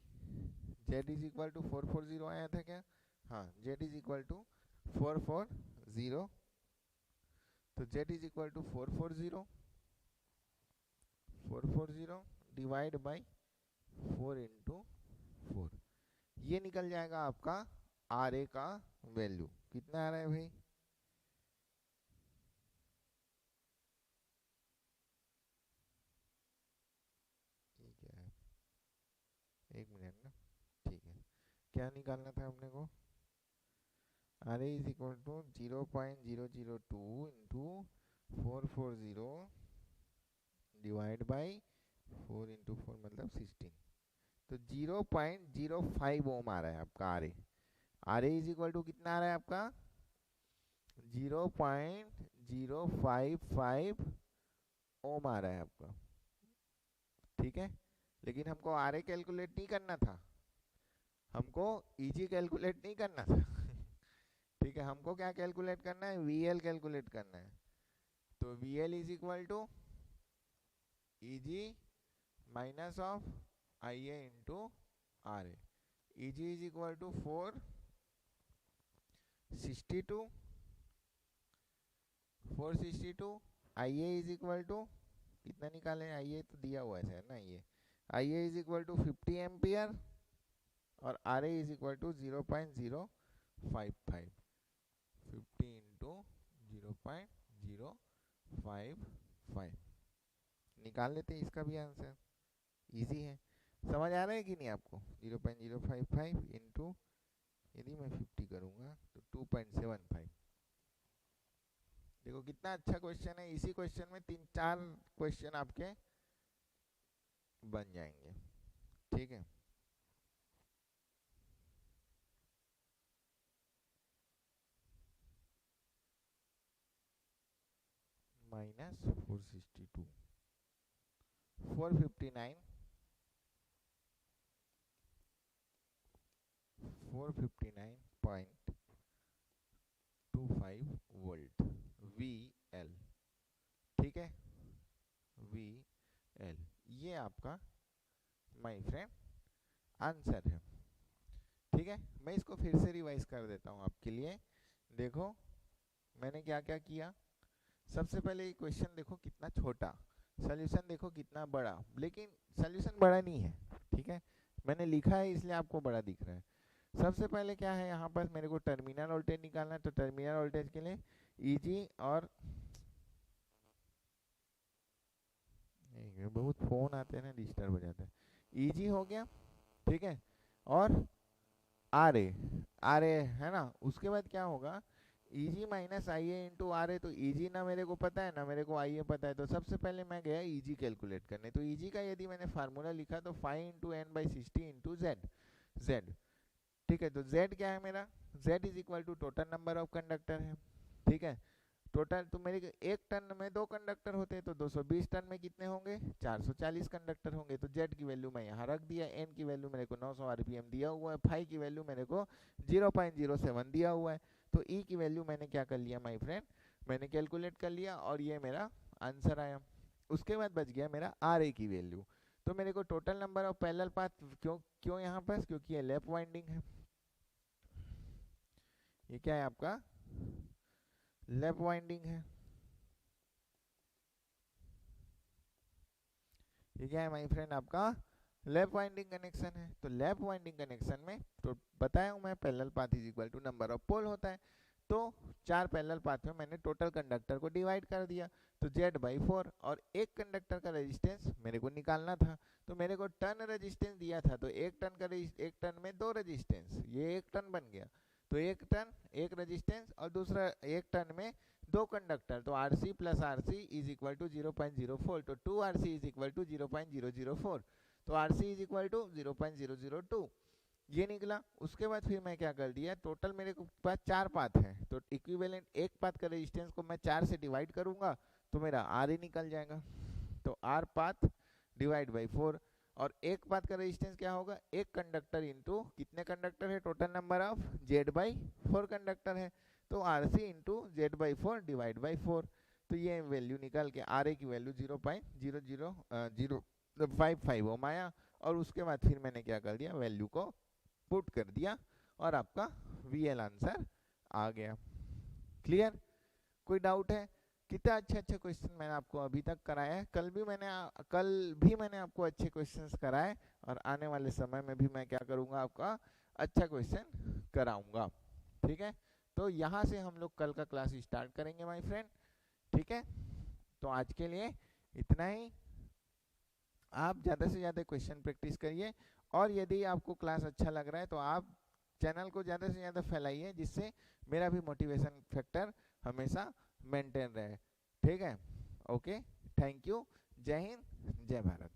जेड इज इक्वल टू 440 आया था क्या, हाँ जेड इज इक्वल टू 440। तो Z is equal to 440 divide by 4 × 4, ये निकल जाएगा आपका आर ए का वैल्यू। कितना आ रहा है भाई, ठीक है, एक मिनट ना, ठीक है, क्या निकालना था हमने को, R A is equal to 0.002 into 440 divide by 4 × 4 मतलब 16। तो 0.05 ओम आ रहा है आपका R A. R A is equal to कितना आ रहा है आपका 0.055 ओम आ रहा है आपका। ठीक है, लेकिन हमको आर ए कैलकुलेट नहीं करना था, हमको ईजी कैलकुलेट नहीं करना था। ठीक है, हमको क्या कैलकुलेट करना है, वी एल कैलकुलेट करना है। तो V L is equal to EG minus of I A into R A. EG is equal to 462 I A is equal to कितना निकाले, आई ए तो दिया हुआ है ना, ये I A is equal to 50 ampere और R A is equal to 0.055। 50 into 0.055 निकाल लेते हैं इसका भी आंसर, इजी है। समझ आ रहा है कि नहीं आपको, 0.055 इंटू यदि मैं 50 करूँगा तो 2.75। देखो कितना अच्छा क्वेश्चन है, इसी क्वेश्चन में 3-4 क्वेश्चन आपके बन जाएंगे। ठीक है, माइनस 462 459 459.25 वोल्ट वी एल। ठीक है, वी एल, ये आपका माय फ्रेंड आंसर है। ठीक है, मैं इसको फिर से रिवाइज कर देता हूँ आपके लिए। देखो मैंने क्या क्या किया, सबसे पहले ये क्वेश्चन देखो कितना छोटा, सॉल्यूशन देखो कितना बड़ा, लेकिन सॉल्यूशन बड़ा नहीं है। ठीक है, मैंने लिखा है इसलिए आपको बड़ा दिख रहा है। सबसे पहले क्या है, यहाँ पर मेरे को टर्मिनल वोल्टेज निकालना है। तो टर्मिनल वोल्टेज के लिए ईजी और बहुत फोन आते हैं ना, डिस्टर्ब हो जाता है। ईजी हो गया, ठीक है, और आर ए, आर ए है ना। उसके बाद क्या होगा, E G minus I A into R A. तो ईजी ना मेरे को पता है ना मेरे को आई ए पता है, तो सबसे पहले मैं गया ईजी कैलकुलेट करने। तो ईजी का यदि मैंने फार्मूला लिखा तो 5 into N by 60 into Z, Z. ठीक है, तो जेड क्या है मेरा, Z is equal to total number of conductor है। ठीक है, टोटल तो मेरे एक टन में 2 कंडक्टर होते हैं, तो 220 टन में कितने होंगे, 440 कंडक्टर होंगे। तो जेड की वैल्यू मैं यहाँ रख दिया, एन की वैल्यू मेरे को 900 आरपीएम दिया हुआ है, फाई की वैल्यू मेरे को 0.07 दिया हुआ है। तो ई की वैल्यू मैंने क्या कर लिया माय फ्रेंड, मैंने कैलकुलेट कर लिया और ये मेरा आंसर आया। उसके बाद बच गया मेरा आर ए की वैल्यू। तो मेरे को total number of parallel path क्यों क्यों यहाँ पर, क्योंकि ये लेफ्ट वाइंडिंग है। ये क्या है आपका, लेफ्ट वाइंडिंग है। ये क्या है माय फ्रेंड, आपका लेफ्ट वाइंडिंग कनेक्शन है। तो लेफ्ट वाइंडिंग कनेक्शन में तो बताया हूं मैं, parallel path is equal to number of pole होता है। तो 4 पैरेलल पाथ में मैंने टोटल कंडक्टर को डिवाइड कर दिया, तो Z/4। और एक कंडक्टर का रेजिस्टेंस मेरे को निकालना था, तो मेरे को टन रेजिस्टेंस दिया था, तो एक टन का एक टन में 2 रेजिस्टेंस, ये 1 टन बन गया। तो 1 टन 1 रेजिस्टेंस और दूसरा 1 टन में दो कंडक्टर, तो RC plus RC is equal to 0.04, तो 2RC इज इक्वल टू 0.004, तो RC इज इक्वल टू 0.002 ये निकला। उसके बाद फिर मैं क्या कर दिया, टोटल मेरे को पास 4 पाथ है, तो इक्विवेलेंट एक पाथ का रेजिस्टेंस को मैं 4 से डिवाइड करूंगा तो मेरा R ही निकल जाएगा। तो R पाथ डिवाइड बाई 4, और एक पाथ का रेजिस्टेंस क्या होगा, एक कंडक्टर इंटू कितने कंडक्टर है, total number of Z by 4 conductor है, तो RC into Z by 4 divide by 4। तो ये वैल्यू निकल के RA की वैल्यू 0.00055 ओम आया। और उसके बाद फिर मैंने क्या कर दिया, वैल्यू को पुट कर दिया और आपका VL आंसर आ गया। क्लियर? कोई डाउट है? कितना अच्छे क्वेश्चन मैंने आपको अभी तक कराया है। कल भी मैंने आपको अच्छे क्वेश्चंस कराए, और आने वाले समय में भी मैं क्या करूंगा, आपका अच्छा क्वेश्चन कराऊंगा। ठीक है, तो यहाँ से हम लोग कल का क्लास स्टार्ट करेंगे माय फ्रेंड। ठीक है, तो आज के लिए इतना ही। आप ज़्यादा से ज़्यादा क्वेश्चन प्रैक्टिस करिए, और यदि आपको क्लास अच्छा लग रहा है तो आप चैनल को ज़्यादा से ज़्यादा फैलाइए, जिससे मेरा भी मोटिवेशन फैक्टर हमेशा मेंटेन रहे। ठीक है, ओके, थैंक यू, जय हिंद, जय भारत।